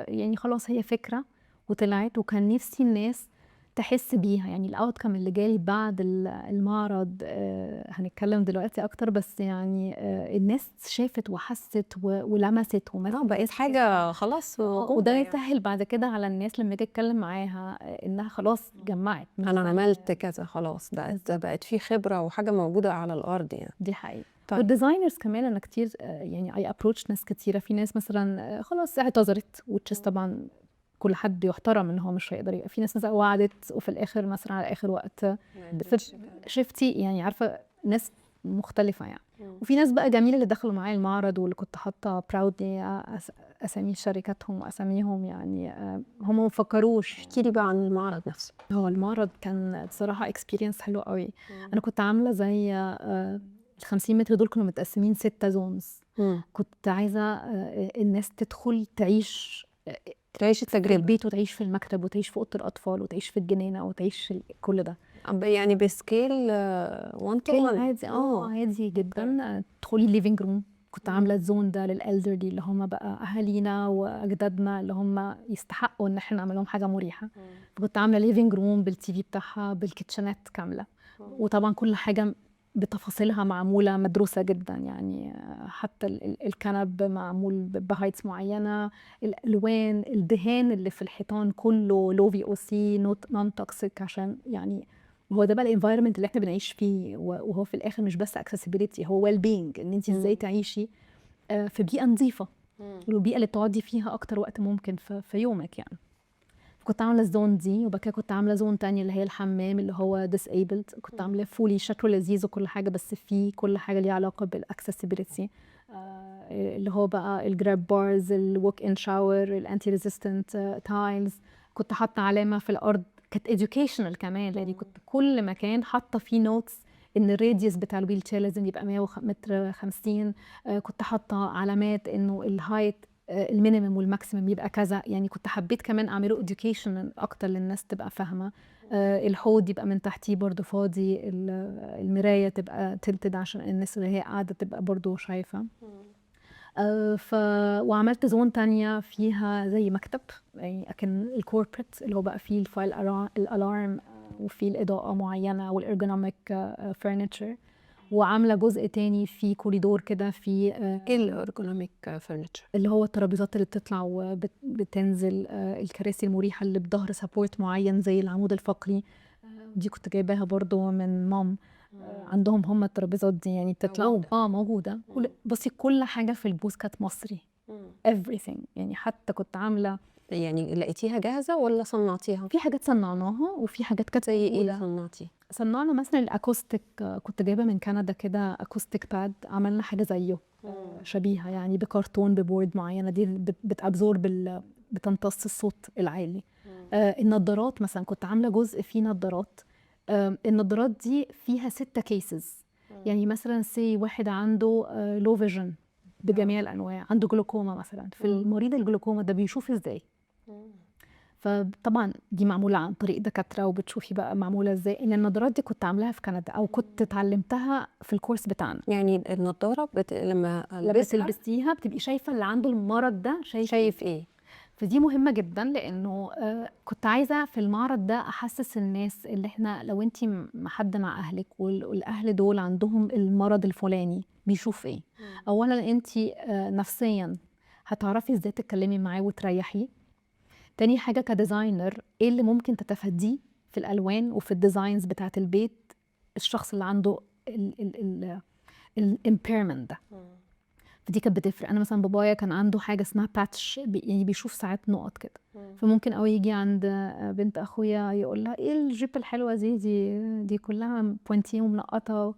يعني خلاص هي فكرة وطلعت وكان نفسي الناس تحس بيها. يعني الاوتكم اللي جالي بعد المعرض هنتكلم دلوقتي اكتر، بس يعني الناس شافت وحست ولمست بقيت حاجه خلاص وده يعني. يسهل بعد كده على الناس لما اجي اتكلم معاها انها خلاص جمعت انا عملت كذا خلاص بقت في خبره وحاجه موجوده على الارض يعني. دي حقيقة. طيب. والديزاينرز كمان انا كتير يعني اي ابروتش ناس كتيره. في ناس مثلا خلاص اعتذرت وتشيز طبعا كل حد يحترم ان هو مش هيقدر. في ناس مثلا وعدت وفي الاخر مثلا على اخر وقت شفتي يعني عارفه ناس مختلفه يعني. وفي ناس بقى جميله اللي دخلوا معايا المعرض واللي كنت حاطه براودلي اسامي شركاتهم واساميهم يعني هم ما فكروش. احكي لي بقى عن المعرض نفسه. هو المعرض كان بصراحه اكسبيرينس حلوه قوي. انا كنت عامله زي ال50 متر دول كانوا متقسمين 6 زونز. كنت عايزه الناس تدخل تعيش التجربه، البيت وتعيش في المكتب وتعيش في اوضه الاطفال وتعيش في الجنينه وتعيش في كل ده يعني بسكيل 1 تو 1 عادي. عادي جدا. تدخلي الليفينج روم. كنت عامله الزون ده للالدرلي اللي هم بقى اهالينا واجدادنا اللي هم يستحقوا ان احنا نعمل لهم حاجه مريحه. فكنت عامله ليفينج روم بالتي في بتاعها بالكيتشنات كامله. وطبعا كل حاجه بتفاصيلها معموله مدروسه جدا يعني. حتى الكنب معمول بهايتس معينه، الالوان، الدهان اللي في الحيطان كله لو في او سي نون توكسيك، عشان يعني هو ده بقى الانفايرمنت اللي احنا بنعيش فيه. وهو في الاخر مش بس اكسسبيليتي، هو ويل بينج، ان انت ازاي تعيشي في بيئه نظيفه والبيئه اللي تقعدي فيها اكتر وقت ممكن في يومك يعني. كنت عامله الزون دي وبعد كده كنت عامله زون تانية اللي هي الحمام اللي هو disabled. كنت عامله فولي شكله لذيذ وكل حاجه، بس فيه كل حاجه ليها علاقه بالاكسسبيليتي اللي هو بقى الجراب بارز، الوك ان شاور، الانتي ريزيستنت تايلز. كنت حاطه علامه في الارض كانت educational كمان، لان كنت كل مكان حاطه فيه نوتس ان الراديوس بتاع الويل تشير لازم يبقى 100 متر 50. كنت حاطه علامات انه الهايت المينيمم والماكسيمم يبقى كذا. يعني كنت حبيت كمان اعمله اديوكيشن اكتر للناس تبقى فاهمه. الحوض يبقى من تحتيه برضو فاضي، المرايه تبقى تلتد عشان الناس اللي هي قاعده تبقى برضو شايفه. وعملت زون تانية فيها زي مكتب يعني اكن الكوربريت اللي هو بقى فيه الفايل الالارم وفيه الاضاءه معينه والارجونوميك فرنتشر. وعامله جزء تاني في كوريدور كده في ايه الارجونوميك فرنتشر اللي هو الترابيزات اللي بتطلع وبتنزل، الكراسي المريحه اللي بظهر سبورت معين زي العمود الفقري. دي كنت جايباها برضو من مام. عندهم هم الترابيزات دي يعني بتطلع موجوده. بصي كل حاجه في البوث كانت مصري everything يعني. حتى كنت عامله يعني لقيتيها جاهزه ولا صنعتيها؟ في حاجات صنعناها وفي حاجات كانت زي ايه صنعتي؟ صنعنا مثلا الاكوستيك. كنت جايبه من كندا كده اكوستيك باد، عملنا حاجه زيه شبيهه يعني بكرتون ببورد معينه دي بتابزورب بتمتص الصوت العالي. النضارات مثلا كنت عامله جزء فيه نضارات. النضارات دي فيها 6 كيسز. يعني مثلا سي واحد عنده لو فيجن بجميع الانواع، عنده جلوكوما مثلا. في المريض الجلوكوما ده بيشوف ازاي؟ فطبعا دي معموله عن طريق دكاتره وبتشوفي بقى معموله ازاي. ان النظارات دي كنت عاملاها في كندا او كنت اتعلمتها في الكورس بتاعنا. يعني النضاره لما تلبسيها بتبقي شايفه اللي عنده المرض ده شايف ايه. فدي مهمه جدا لانه كنت عايزه في المعرض ده احسس الناس اللي احنا لو انت حد مع اهلك والاهل دول عندهم المرض الفلاني بيشوف ايه. اولا انت نفسيا هتعرفي ازاي تتكلمي معاه وتريحيه. تاني حاجة كديزاينر ايه اللي ممكن تتفاديه في الالوان وفي الديزاينز بتاعت البيت الشخص اللي عنده الامبيرمنت ده. فدي كانت بتفرق. انا مثلا بابايا كان عنده حاجه اسمها باتش يعني بيشوف ساعات نقط كده. فممكن قوي يجي عند بنت اخويا يقول لها ايه الجيب الحلوه دي كلها بوينتي ومنقطه،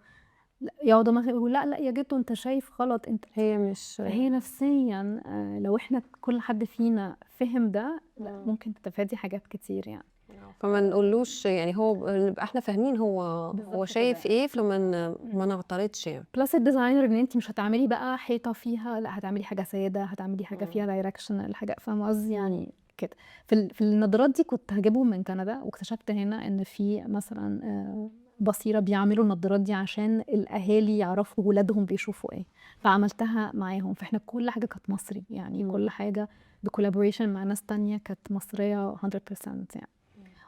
يقعدوا مثلا يقولوا لا يا جدو انت شايف غلط انت. هي مش فهي نفسيا لو احنا كل حد فينا فهم ده لا ممكن تتفادي حاجات كتير يعني. فما نقولوش يعني، هو نبقى احنا فاهمين هو بالظبط شايف كده. ايه، فلما ما نعترضش يعني. بلس الديزاينر ان انت مش هتعملي بقى حيطه فيها، لا هتعملي حاجه ساده، هتعملي حاجه فيها دايركشن الحاجه، فاهمه قصدي يعني كده. في النظارات دي كنت هجيبهم من كندا، واكتشفت هنا ان في مثلا بصيره بيعملوا النظارات دي عشان الاهالي يعرفوا ولادهم بيشوفوا ايه، فعملتها معاهم. فاحنا كل حاجه كانت مصري يعني، كل حاجه بكولابوريشن مع ناس تانية كانت مصريه 100% يعني.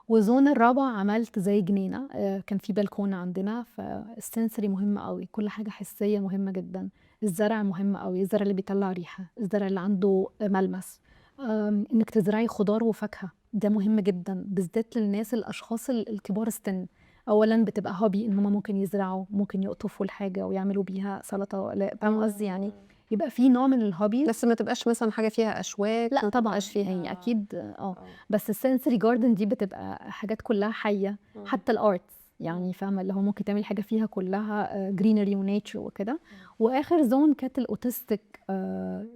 وزون الرابع عملت زي جنينة، كان في بلكونة عندنا، فالسنسري مهم قوي، كل حاجة حسية مهمة جدا. الزرع مهم قوي، الزرع اللي بيطلع ريحة، الزرع اللي عنده ملمس، انك تزرعي خضار وفاكهة ده مهم جدا، بالذات للناس الاشخاص الكبار السن. اولا بتبقى هوبي ان هم ممكن يزرعوا، ممكن يقطفوا الحاجة ويعملوا بيها سلطة، فاهمة قصدي يعني، يبقى في نوع من الهوبيز. بس ما تبقاش مثلا حاجه فيها اشواك، لا ما طبعا تبقاش فيها هي اكيد بس السنسري جاردن دي بتبقى حاجات كلها حيه، حتى الارتس يعني، فاهمه اللي هو ممكن تعملي حاجه فيها كلها جرينري ونيتشر وكده. واخر زون كانت الاوتستيك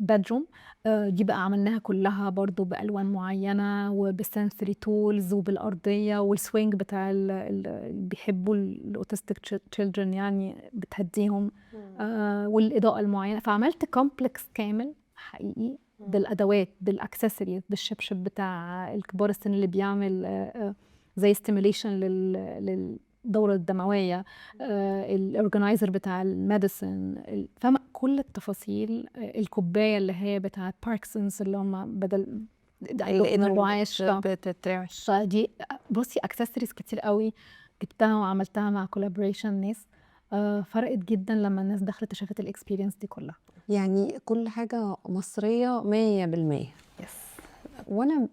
بيدروم، دي بقى عملناها كلها برضو بالوان معينه وبالسنسري تولز وبالارضيه والسوينج بتاع اللي بيحبوا الاوتستيك تشيلدرن يعني بتهديهم، والاضاءه المعينه. فعملت كومبلكس كامل حقيقي بالادوات بالاكسسوارز بالشبشب بتاع الكبار السن اللي بيعمل زي ستيميليشن للدوره الدمويه، الاورجنايزر بتاع الميديسن، فاهمه كل التفاصيل، الكوبايه اللي هي بتاعت باركسونز اللي هم بدل عندهم الرعاش بتترعش. فدي بصي اكسسوارز كتير قوي جبتها وعملتها مع كولابوريشن ناس، فرقت جدا لما الناس دخلت شافت الاكسبيرينس دي كلها. يعني كل حاجه مصريه 100%. يس. وانا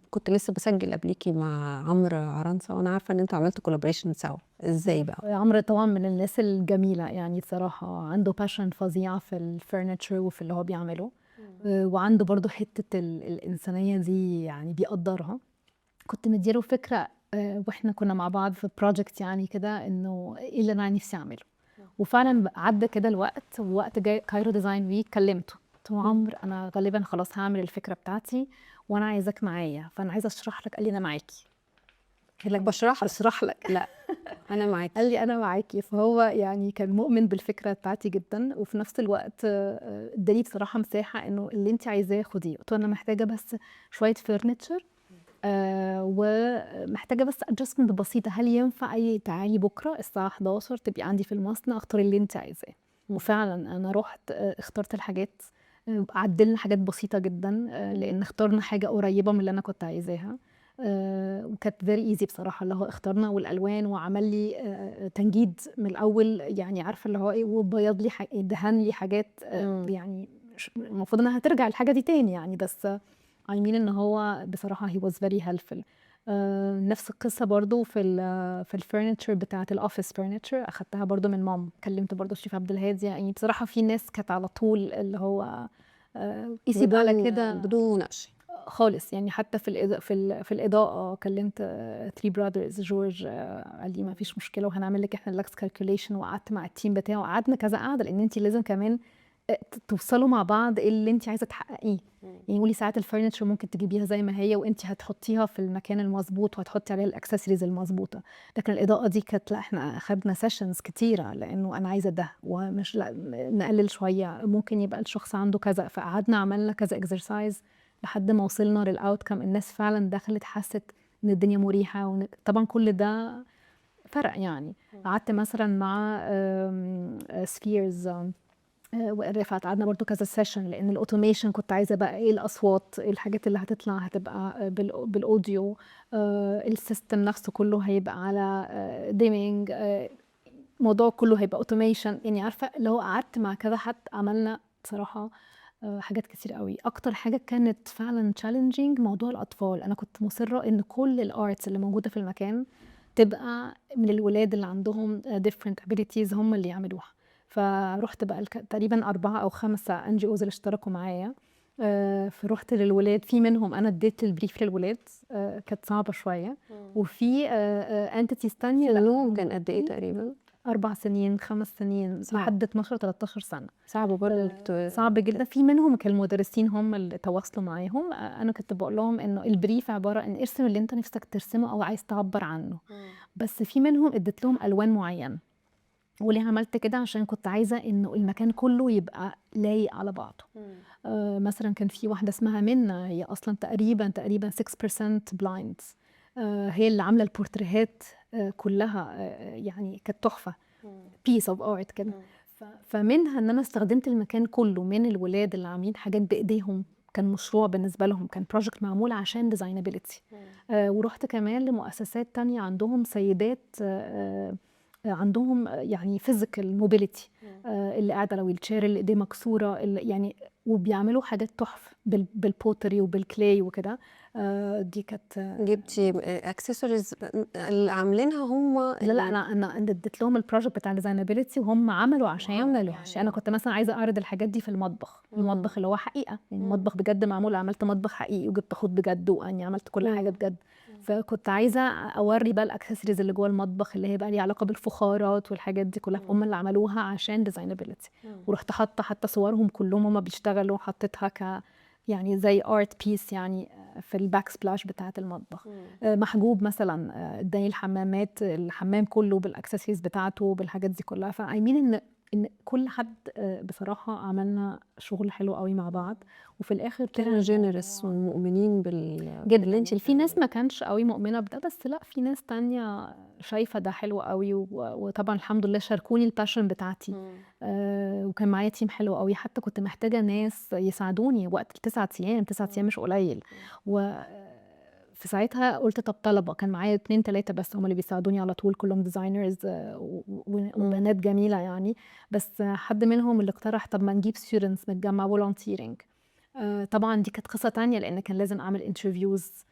كنت لسه بسجل قبليكي مع عمرو عرنسه، وانا عارفه ان انتوا عملتوا كولابريشن سوا، ازاي بقى؟ عمرو طبعا من الناس الجميله يعني بصراحه، عنده باشن فظيعه في الفرنتشر وفي اللي هو بيعمله، وعنده برضو حته الانسانيه دي يعني بيقدرها. كنت مديله فكره واحنا كنا مع بعض في بروجكت يعني كده، انه ايه اللي انا نفسي اعمله. وفعلا عدى كده الوقت، ووقت جاي كايرو ديزاين ويك كلمته، قلت له عمرو انا غالبا خلاص هعمل الفكره بتاعتي وانا عايزاك معايا، فانا عايزه اشرح لك. قال لي انا معاكي. قلت لك اشرح لك؟ لا انا معاكي. قال لي انا معاكي. فهو يعني كان مؤمن بالفكره بتاعتي جدا، وفي نفس الوقت اداني بصراحه مساحه انه اللي انت عايزاه خديه. قلت له انا محتاجه بس شويه فرنتشر، ومحتاجه بس ادجستمنت بسيطه، هل ينفع تعالي بكره الساعه 11 تبقي عندي في المصنع اختاري اللي انت عايزاه. وفعلا انا رحت اخترت الحاجات، عدلنا حاجات بسيطه جدا، لان اخترنا حاجه قريبه من اللي انا كنت عايزاها، وكانت فيري ايزي بصراحه، اللي هو اخترنا والالوان، وعمل لي تنجيد من الاول يعني، عارفه اللي هو ايه، وبيض لي دهن لي حاجات يعني المفروض انها هترجع الحاجه دي تاني يعني، بس I mean ان هو بصراحه he was very helpful. نفس القصه برضو في الفurniture بتاعه الاوفيس furniture، اخدتها برضو من مام، كلمت برضو الشيف عبد الهادي يعني. بصراحه في ناس كانت على طول اللي هو قيسي على كده بدون نقش خالص يعني. حتى في الاضاءه كلمت 3 براذرز جورج، قال لي ما فيش مشكله وهنعمل لك احنا اللكس كالكوليشن، وقعدت مع التيم بتاعه وقعدنا كذا قعده، لان انت لازم كمان توصلوا مع بعض ايه اللي انت عايزه تحققيه يعني. قولي ساعات الفرنتشر ممكن تجيبيها زي ما هي وانت هتحطيها في المكان المظبوط وهتحطي عليها الاكسسوارز المظبوطه، لكن الاضاءه دي كانت لا، احنا اخدنا سيشنز كتيره لانه انا عايزه ده، ومش لا نقلل شويه، ممكن يبقى الشخص عنده كذا، فقعدنا عملنا كذا اكسرسايز لحد ما وصلنا للاوتكم. الناس فعلا دخلت حست ان الدنيا مريحه، طبعا كل ده فرق يعني. قعدت مثلا مع سفيرز ورفعت، قعدنا برضو كذا سيشن، لان الاوتوميشن كنت عايزه بقى ايه الاصوات، ايه الحاجات اللي هتطلع هتبقى بالاوديو، السيستم نفسه كله هيبقى على ديمينج، الموضوع كله هيبقى اوتوميشن يعني، عارفه اللي هو قعدت مع كذا حد عملنا بصراحه حاجات كتير قوي. اكتر حاجه كانت فعلا تشالنجينج موضوع الاطفال، انا كنت مصره ان كل الارتس اللي موجوده في المكان تبقى من الولاد اللي عندهم different abilities هم اللي يعملوها. فرحت بقى تقريبا 4 أو 5 NGOs اللي اشتركوا معايا، فرُحت للولاد، في منهم أنا ادّيت الbrief للولاد، كانت صعبة شوية، وفي entities تانية لأ سنهم كان قد ايه تقريبا؟ 4 سنين، 5 سنين، صعب. لحد 12، 13 سنة. صعب برضه صعب جدًا، في منهم كان المدرسين هم اللي تواصلوا معاهم، أنا كنت باقول لهم إنه الbrief عبارة إن ارسم اللي أنت نِفْسك ترسمه أو عايز تعبّر عنه، بس في منهم ادّيت لهم ألوان معيّنة، وليه عملت كده؟ عشان كنت عايزة إنه المكان كلّه يبقى لايق على بعضه. مثلًا كان في واحدة اسمها منى، هي أصلًا تقريبًا 6% blind، هي اللي عاملة البورتريهات كلّها، يعني كانت تحفة، piece of art كده. فمنها إن أنا استخدمت المكان كلّه، من الولاد اللي عاملين حاجات بإيديهم، كان مشروع بالنسبة لهم، كان project معمول عشان designability. ورُحت كمان لمؤسسات تانية عندهم سيدات عندهم يعني physical mobility، اللي قاعدة على wheelchair، اللي إيديه مكسورة، اللي يعني وبيعملوا حاجات تحفة بالpottery وبالclay وكده. دي كانت جبتي اكسسوارز اللي عاملينها هم لا أنا اديت لهم الproject بتاع الdesignability وهم عملوا عشان أنا كنت مثلًا عايزة أعرض الحاجات دي في المطبخ، المطبخ اللي هو حقيقة، يعني المطبخ بجد معمول، عملت مطبخ حقيقي وجبت حوض بجد ويعني عملت كل حاجة بجد. فكنت عايزة أورّي بقى الaccessories اللي جوه المطبخ اللي هي بقى ليها علاقة بالفخارات والحاجات دي كلها، هم اللي عملوها عشان designability. ورُحت حاطة حتى صورهم كلّهم وهُم بيشتغلوا، حطيتها يعني زي art piece يعني في الbacksplash بتاعة المطبخ. محجوب مثلًا ادّاني الحمام كلّه بالaccessories بتاعته بالحاجات دي كلها، فI mean إن كل حد بصراحة عملنا شغل حلو أوي مع بعض، وفي الآخر كانوا طلع generous ومؤمنين جدًا. باللي انت في ناس بتعمليه. ما كانش أوي مؤمنة بده، بس لأ، في ناس تانية شايفة ده حلو أوي، وطبعًا الحمد لله شاركوني الpassion بتاعتي. وكان معايا team حلو أوي، حتى كنت محتاجة ناس يساعدوني وقت ال9 أيام، 9 أيام مش قليل. في ساعتها قُلت طب طلبة، كان معايا 2، 3 بس هم اللي بيساعدوني على طول، كلّهم designers وبنات جميلة يعني، بس حد منهم اللي اقترح طب ما نجيب students نتجمّع volunteering. طبعًا دي كانت قصة تانية، لإن كان لازم أعمل interviews،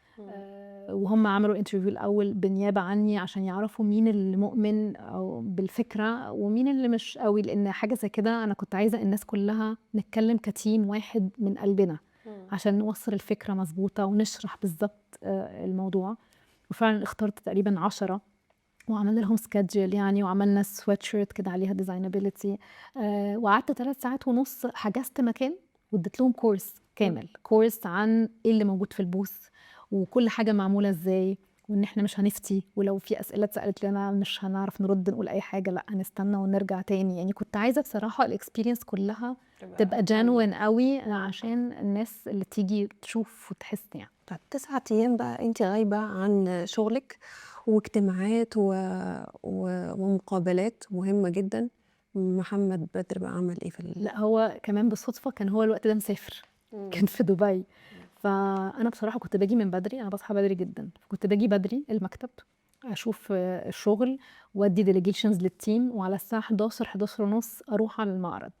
وهُم عملوا الinterview الأول بالنيابة عني عشان يعرفوا مين اللي مؤمن أو بالفكرة ومين اللي مش أوي، لإن حاجة زي كده أنا كنت عايزة الناس كلّها نتكلّم كteam واحد من قلبنا، عشان نوصّل الفكرة مضبوطة ونشرح بالضبط الموضوع. وفعلًا اخترت تقريبًا 10 وعملنا لهم schedule يعني، وعملنا sweatshirt كده عليها designability. وقعدت 3 ساعات ونُص، حجزت مكان واديت لهم course كامل، course عن إيه اللي موجود في الbooth وكل حاجة معمولة إزاي، وإن إحنا مش هنفتي، ولو في أسئلة اتسألت لنا مش هنعرف نرد نقول أي حاجة، لأ هنستنى ونرجع تاني. يعني كنت عايزة بصراحة الexperience كلها تبقى genuine أوي عشان الناس اللي تيجي تشوف وتحس يعني. طب 9 أيام بقى أنت غايبة عن شغلك واجتماعات ومقابلات مهمة جدا، محمد بدر بقى عمل ايه في لأ هو كمان بالصدفة كان هو الوقت ده مسافر، كان في دبي. فأنا بصراحة كنت باجي من بدري، أنا باصحى بدري جدًا، فكنت باجي بدري المكتب أشوف الشغل وأدّي delegations للteam، وعلى الساعة 11، 11:30 أروح على المعرض.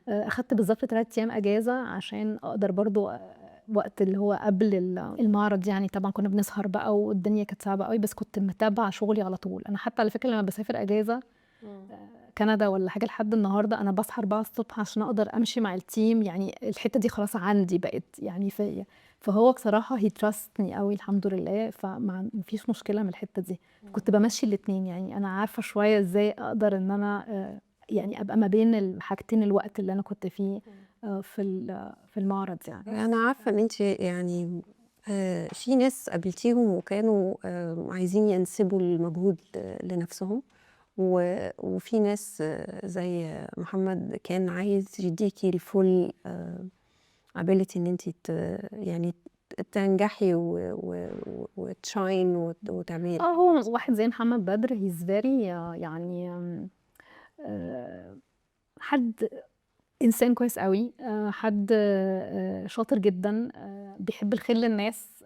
أخدت بالضبط 3 أيام أجازة عشان أقدر برضه وقت اللي هو قبل المعرض يعني، طبعًا كنا بنسهر بقى والدنيا كانت صعبة أوي، بس كنت متابعة شغلي على طول. أنا حتى على فكرة لمّا باسافر أجازة كندا والّا حاجة لحد النهارده، أنا باصحى 4:00 ص عشان أقدر أمشي مع الteam، يعني الحتّة دي خلاص عندي بقت يعني فيّا. فهو بصراحة he trust me أوي الحمد لله، ما فيش مشكلة من الحتّة دي. كنت بامشّي الاتنين، يعني أنا عارفة شوية إزاي أقدر إن أنا يعني أبقى ما بين الحاجتين الوقت اللي أنا كنت فيه في المعرض يعني. أنا عارفة إن أنت يعني في ناس قابلتيهم وكانوا عايزين ينسبوا المجهود لنفسهم، وفي ناس زي محمد كان عايز يديكي الفول ability إن أنت يعني تنجحي وتشاين وتعملي. هو واحد زي محمد بدر he's very يعني حد إنسان كويس أوي، حد شاطر جدًا، بيحب الخير للناس.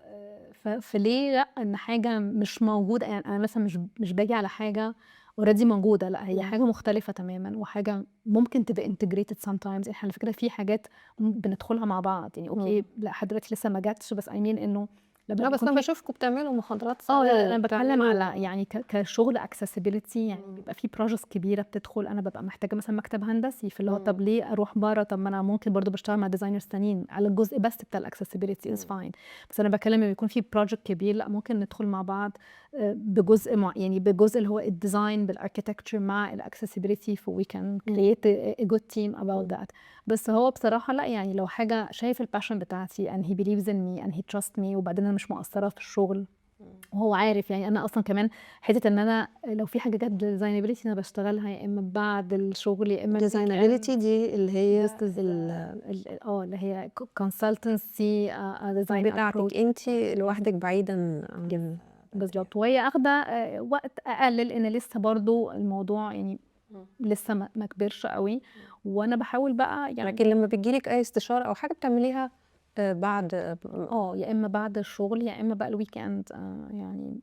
فليه لأ إن حاجة مش موجودة، يعني أنا مثلًا مش باجي على حاجة already موجودة، لأ هي حاجة مختلفة تمامًا، وحاجة ممكن تبقى integrated sometimes. إحنا على فكرة في حاجات بندخلها مع بعض، يعني أوكي لأ لحد دلوقتي لسه ما جاتش، بس I mean إنه لما لا بس بيكون انا في بشوفكم بتعملوا محاضرات لا سوا انا بتكلم وبتعملوا على يعني كشغل accessibility، يعني بيبقى في projects كبيره بتدخل، انا ببقى محتاجه مثلا مكتب هندسي، في اللي هو طب ليه اروح بره، طب ما انا ممكن برضو بشتغل مع ديزاينرز تانيين على الجزء بس بتاع الاكسسبيليتي از فاين. بس انا بتكلم لما يكون في project كبير، لا ممكن ندخل مع بعض بجزء يعني بجزء اللي هو الديزاين بالاركيتكتشر مع الاكسسبيليتي، we can create a good team about that. بس هو بصراحه لا يعني لو حاجه شايف الباشن بتاعتي and he believes in me and he trusts me، وبعدين انا مش مقصره في الشغل وهو عارف، يعني انا اصلا كمان حته ان انا لو في حاجه جت ديزاينابيلتي انا بشتغلها يا اما بعد الشغل يا اما ديزاينابيلتي دي اللي هي اللي هي كونسلتنسي ديزاين بتاعتك انت لوحدك بعيدا عن بالظبط، وهي اخده وقت اقل لان لسه برضو الموضوع يعني لسه ما كبرش قوي، وانا بحاول بقى يعني. لكن لما بتجيلك اي استشاره او حاجه بتعمليها بعد يا اما بعد الشغل يا اما بقى الويك اند، يعني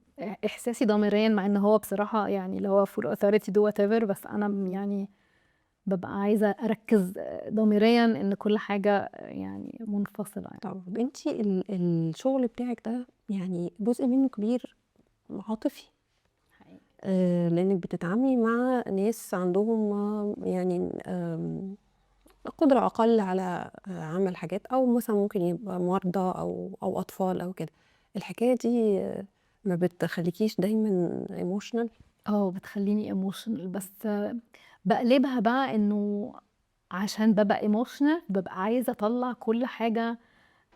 احساسي ضميريا مع ان هو بصراحه يعني اللي هو فور اوثوريتي دو وات ايفر، بس انا يعني ببقى عايزه اركز ضميريا ان كل حاجه يعني منفصله يعني. طب انت الشغل بتاعك ده يعني جزء منه كبير عاطفي، لانك بتتعاملي مع ناس عندهم يعني قدرة أقل على عمل حاجات، أو مثلا ممكن يبقى مرضى أو أطفال أو كده. الحكاية دي ما بتخليكيش دايما ايموشنال؟ بتخليني ايموشنال، بس بقلبها بقى انه عشان ببقى ايموشنال ببقى عايزه اطلع كل حاجه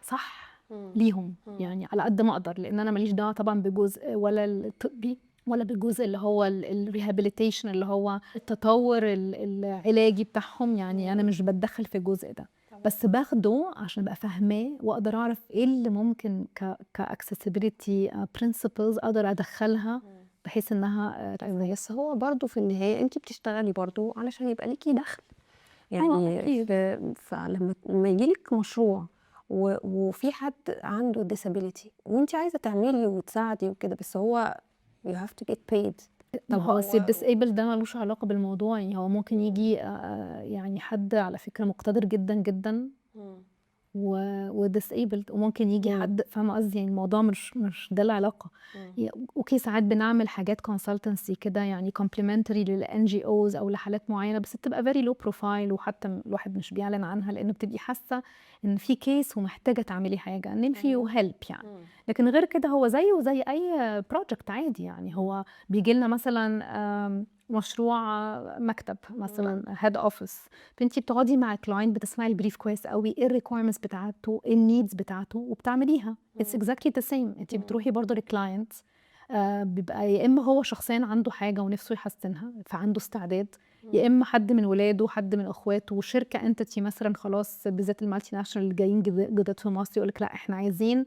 صح ليهم، يعني على قد ما اقدر، لان انا ماليش دعوه طبعا بجزء ولا الطبي ولا بالجزء اللي هو الريهابيليتيشن اللي هو التطور العلاجي بتاعهم، يعني انا مش بتدخل في الجزء ده، بس باخده عشان ابقى فاهماه واقدر اعرف ايه اللي ممكن كاكسسبيليتي برنسبلز اقدر ادخلها بحيث انها بس هو برضو في النهاية انت بتشتغلي برضو علشان يبقى ليكي دخل، يعني أكيد. فلما يجيلك مشروع وفي حد عنده disability وانت عايزة تعملي وتساعدي وكده، بس هو you have to get paid. ما طب هو بس الديسيبل ده ملوش علاقة بالموضوع، يعني هو ممكن يجي يعني حد على فكرة مقتدر جدا جدا وديسيبلد، وممكن يجي حد، فاهمة قصدي، يعني الموضوع مش ده العلاقة. اوكي ساعات بنعمل حاجات كونسلتنسي كده يعني كومبلمنتري للان جي اوز او لحالات معينة، بس بتبقى فيري لو بروفايل، وحتى الواحد مش بيعلن عنها لانه بتبقي حاسة ان في كيس ومحتاجة تعملي حاجة نمشي وهيلب يعني. لكن غير كده هو زيه زي اي بروجكت عادي، يعني هو بيجي لنا مثلا مشروع مكتب مثلا هيد اوفيس، فانتي بتقعدي مع الكلاينت بتسمعي البريف كويس قوي، ايه الريكويرمنتس بتاعته، ايه النيدز بتاعته، وبتعمليها. اتس اكزاكتلي ذا سيم، انتي بتروحي برضه للكلاينت بيبقى يا اما هو شخصيا عنده حاجه ونفسه يحسنها فعنده استعداد، يا اما حد من ولاده، حد من اخواته، شركه انتتي مثلا خلاص، بالذات المالتي ناشونال اللي جايين جداد في مصر يقول لك لا احنا عايزين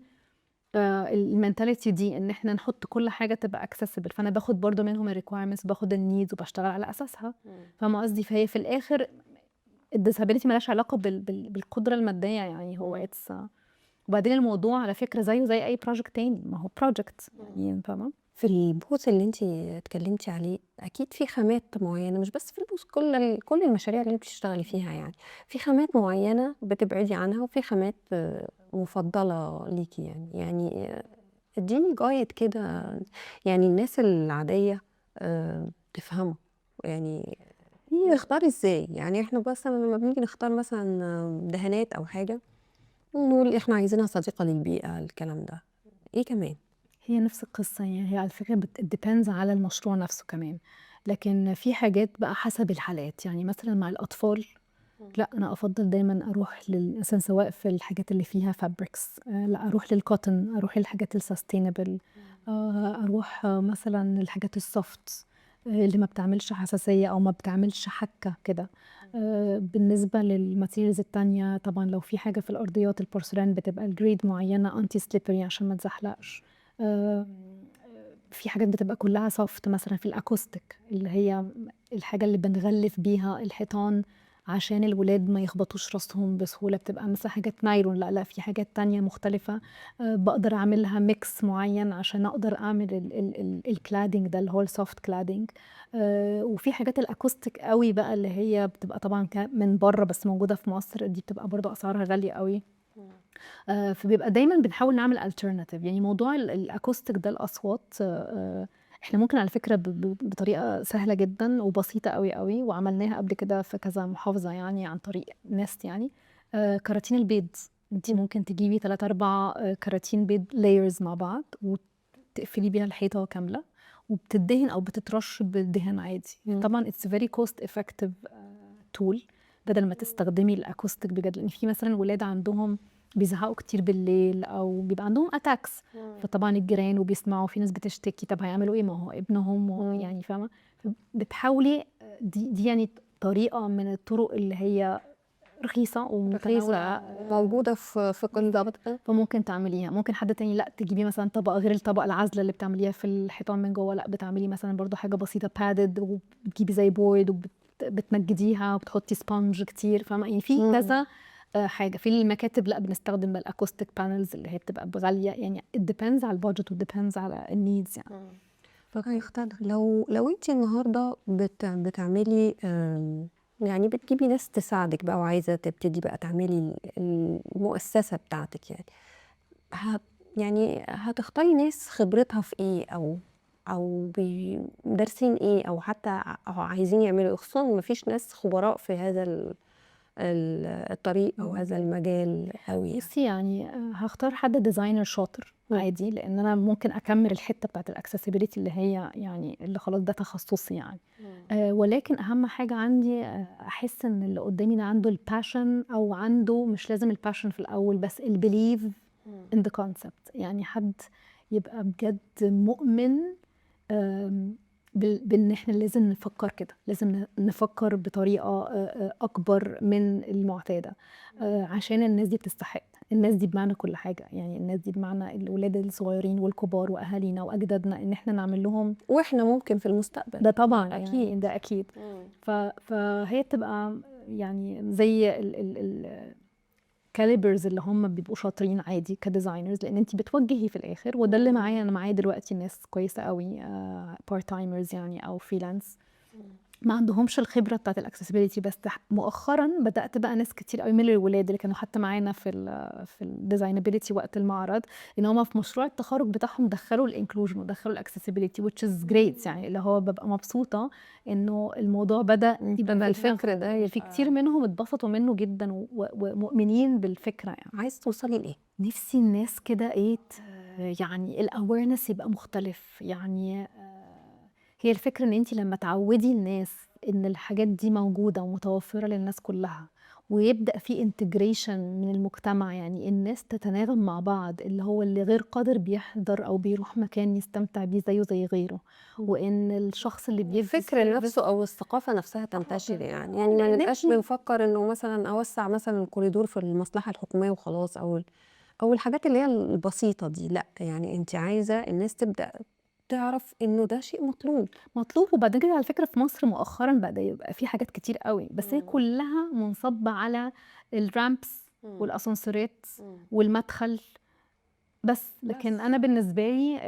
المنتاليتي دي ان احنا نحط كل حاجه تبقى اكسسبل، فانا باخد برضو منهم الريكويرمنتس، باخد النيدز وبشتغل على اساسها. فاهمه قصدي؟ فهي في الاخر الديسابيلتي مالهاش علاقه بالقدره الماديه، يعني هو اتس وبعدين الموضوع على فكره زيه زي اي بروجكت تاني، ما هو بروجكت يعني، فاهمه؟ في البوث اللي انت اتكلمتي عليه اكيد في خامات معينه، مش بس في البوث، كل المشاريع اللي انت بتشتغلي فيها يعني في خامات معينه بتبعدي عنها، وفي خامات مفضله ليكي يعني اديني جايد كده، يعني الناس العاديه تفهمه، يعني يختار ازاي. يعني احنا مثلا لما بنيجي نختار مثلا دهانات او حاجه نقول احنا عايزينها صديقه للبيئه، الكلام ده ايه كمان؟ هي نفس القصة، يعني هي على فكرة depends على المشروع نفسه كمان، لكن في حاجات بقى حسب الحالات، يعني مثلا مع الأطفال لا أنا أفضل دايما أروح مثلا سواء في الحاجات اللي فيها فابريكس، لا أروح للكوتن، أروح للحاجات السستينبل، أروح مثلا الحاجات السوفت اللي ما بتعملش حساسية أو ما بتعملش حكة كده. بالنسبة للماتيريالز التانية طبعا لو في حاجة في الأرضيات البورسلان بتبقى الجريد معينة أنتي سليبري عشان ما تزحلقش. في حاجات بتبقى كلها سوفت مثلا في الأكوستيك اللي هي الحاجة اللي بنغلف بيها الحيطان عشان الولاد ما يخبطوش راسهم بسهولة، بتبقى مثلا حاجات نايلون، لا في حاجات تانية مختلفة بقدر أعملها ميكس معين عشان أقدر أعمل الكلادينج ده اللي هو السوفت كلادينج. وفي حاجات الأكوستيك قوي بقى اللي هي بتبقى طبعا من بره بس موجودة في مصر، دي بتبقى برضو أسعارها غالية قوي. فبيبقى دايما بنحاول نعمل alternative. يعني موضوع الاكوستيك ده الاصوات، احنا ممكن على فكره بطريقه سهله جدا وبسيطه قوي قوي، وعملناها قبل كده في كذا محافظه يعني عن طريق ناست. يعني كراتين البيض، انت ممكن تجيبي 3-4 كراتين بيض layers مع بعض وتقفلي بيها الحيطه كامله، وبتدهن او بتترش بالدهان عادي. طبعا it's very cost effective tool بدل ما تستخدمي الاكوستيك بجد. لان في مثلا ولاد عندهم بيزهقوا كتير بالليل او بيبقى عندهم اتاكس، فطبعا الجيران وبيسمعوا في ناس بتشتكي، طب هيعملوا ايه؟ ما هو ابنهم يعني فاهمه. بتحاولي دي يعني طريقه من الطرق اللي هي رخيصه ومتناوله موجوده في كل ضابط. فممكن تعمليها. ممكن حد تاني لا تجيبي مثلا طبقه غير الطبقه العازله اللي بتعمليها في الحيطان من جوه، لا بتعملي مثلا برضو حاجه بسيطه بادد، وبتجيبي زي بورد وبتنجديها وبتحطي سبونج كتير، فاهمه؟ يعني في كذا حاجه. في المكاتب لا بنستخدم الاكوستيك بانلز اللي هي بتبقى غاليه، يعني it depends على البادجت و depends على النيدز يعني. فاختار لو انت النهارده بتعملي يعني بتجيبي ناس تساعدك بقى وعايزه تبتدي بقى تعملي المؤسسه بتاعتك، يعني يعني هتختاري ناس خبرتها في ايه، او دارسين ايه، او حتى عايزين يعملوا، خصوصا مفيش ناس خبراء في هذا الطريق او هذا المجال قوي. بصي يعني هختار حد ديزاينر شاطر عادي، لان انا ممكن اكمل الحته بتاعت الاكسسبيليتي اللي هي يعني اللي خلاص ده تخصصي يعني. ولكن اهم حاجه عندي احس ان اللي قدامي ده عنده الباشن، او عنده مش لازم الباشن في الاول، بس البليف ان ذا كونسبت. يعني حد يبقى بجد مؤمن بان احنا لازم نفكر كده، لازم نفكر بطريقه اكبر من المعتاده، عشان الناس دي بتستحق. الناس دي بمعنى كل حاجه، يعني الناس دي بمعنى الاولاد الصغيرين والكبار واهالينا واجدادنا، ان احنا نعمل لهم، واحنا ممكن في المستقبل ده طبعا اكيد يعني. ده اكيد. فهي تبقى يعني زي كاليبرز اللي هم بيبقوا شاطرين عادي كديزاينرز، لان انت بتوجهي في الاخر. وده اللي معايا، انا معايا دلوقتي ناس كويسه قوي بارت تايمرز يعني او فريلانس، ما عندهمش الخبره بتاعت الاكسسبيليتي. بس مؤخرا بدات بقى ناس كتير قوي من الولاد اللي كانوا حتى معانا في الديزاينابيلتي وقت المعرض، ان هم في مشروع التخرج بتاعهم دخلوا الانكلوجن ودخلوا الاكسسبيليتي which is great. يعني اللي هو ببقى مبسوطه انه الموضوع بدا يبقى الفكر ده في كتير منهم اتبسطوا منه جدا ومؤمنين بالفكره. يعني عايز توصلي لايه؟ نفسي الناس كده ايه يعني الاويرنس يبقى مختلف. يعني هي الفكرة ان انت لما تعودي الناس ان الحاجات دي موجودة ومتوفرة للناس كلها، ويبدأ في انتجريشن من المجتمع، يعني الناس تتناغم مع بعض، اللي هو اللي غير قادر بيحضر او بيروح مكان يستمتع بيه زيه زي غيره، وان الشخص اللي بيدي الفكر نفسه او الثقافه نفسها تنتشر. يعني ما نبقاش بنفكر انه مثلا اوسع مثلا الكوريدور في المصلحه الحكوميه وخلاص، او الحاجات اللي هي البسيطه دي. لا، يعني انت عايزه الناس تبدا تعرف انه ده شيء مطلوب. وبعد كده على فكره في مصر مؤخرا بدا يبقى في حاجات كتير قوي، بس هي كلها منصبه على الرامبس والاسانسيرات والمدخل بس. لكن انا بالنسبه لي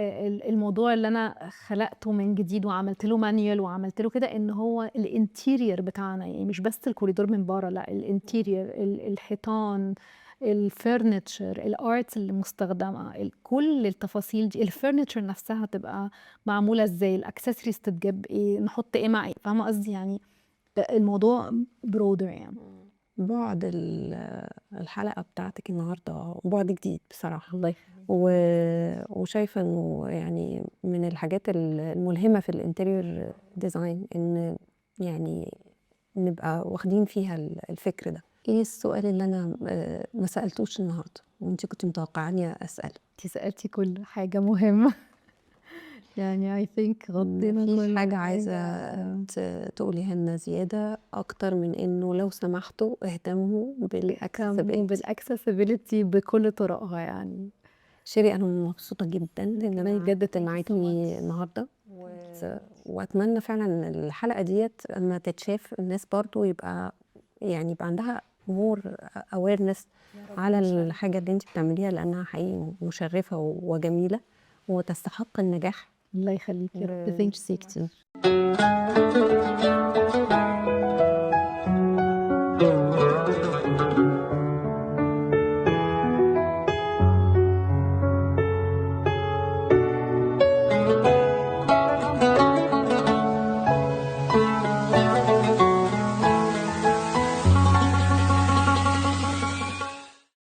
الموضوع اللي انا خلقته من جديد وعملت له مانيوال وعملت له كده، ان هو الانتيرير بتاعنا، يعني مش بس الكوريدور من بره، لا الانتيرير، الحيطان، الفرنتشر، الارتس اللي مستخدمه، كل التفاصيل دي. الفرنتشر نفسها تبقى معموله ازاي، الاكسسوارز تتجاب ايه، نحط ايه مع ايه، فاهمه قصدي؟ يعني الموضوع برودر يعني. بعد الحلقه بتاعتك النهارده بعد جديد بصراحه. الله وشايفه انه يعني من الحاجات الملهمه في الانتيريور ديزاين ان يعني نبقى واخدين فيها الفكر ده. ايه السؤال اللي انا ما سالتوش النهارده وانت كنت متوقعاني اساله؟ انت سالتي كل حاجه مهمه يعني I think غطينا مفيش كل حاجه عايزه تقوليها لنا زياده اكتر من انه لو سمحتوا اهتموا بالاكسسبيليتي بكل طرقها يعني. شيري، انا مبسوطه جدا ان انا بجد معاكي النهارده، واتمنى فعلا الحلقه ديت لما تتشاف الناس برضو يبقى عندها مور اويرنس على الحاجه اللي انت بتعمليها، لانها حقيقي مشرفه وجميله وتستحق النجاح. الله يخليكي يا رب. ثانك يو كتير.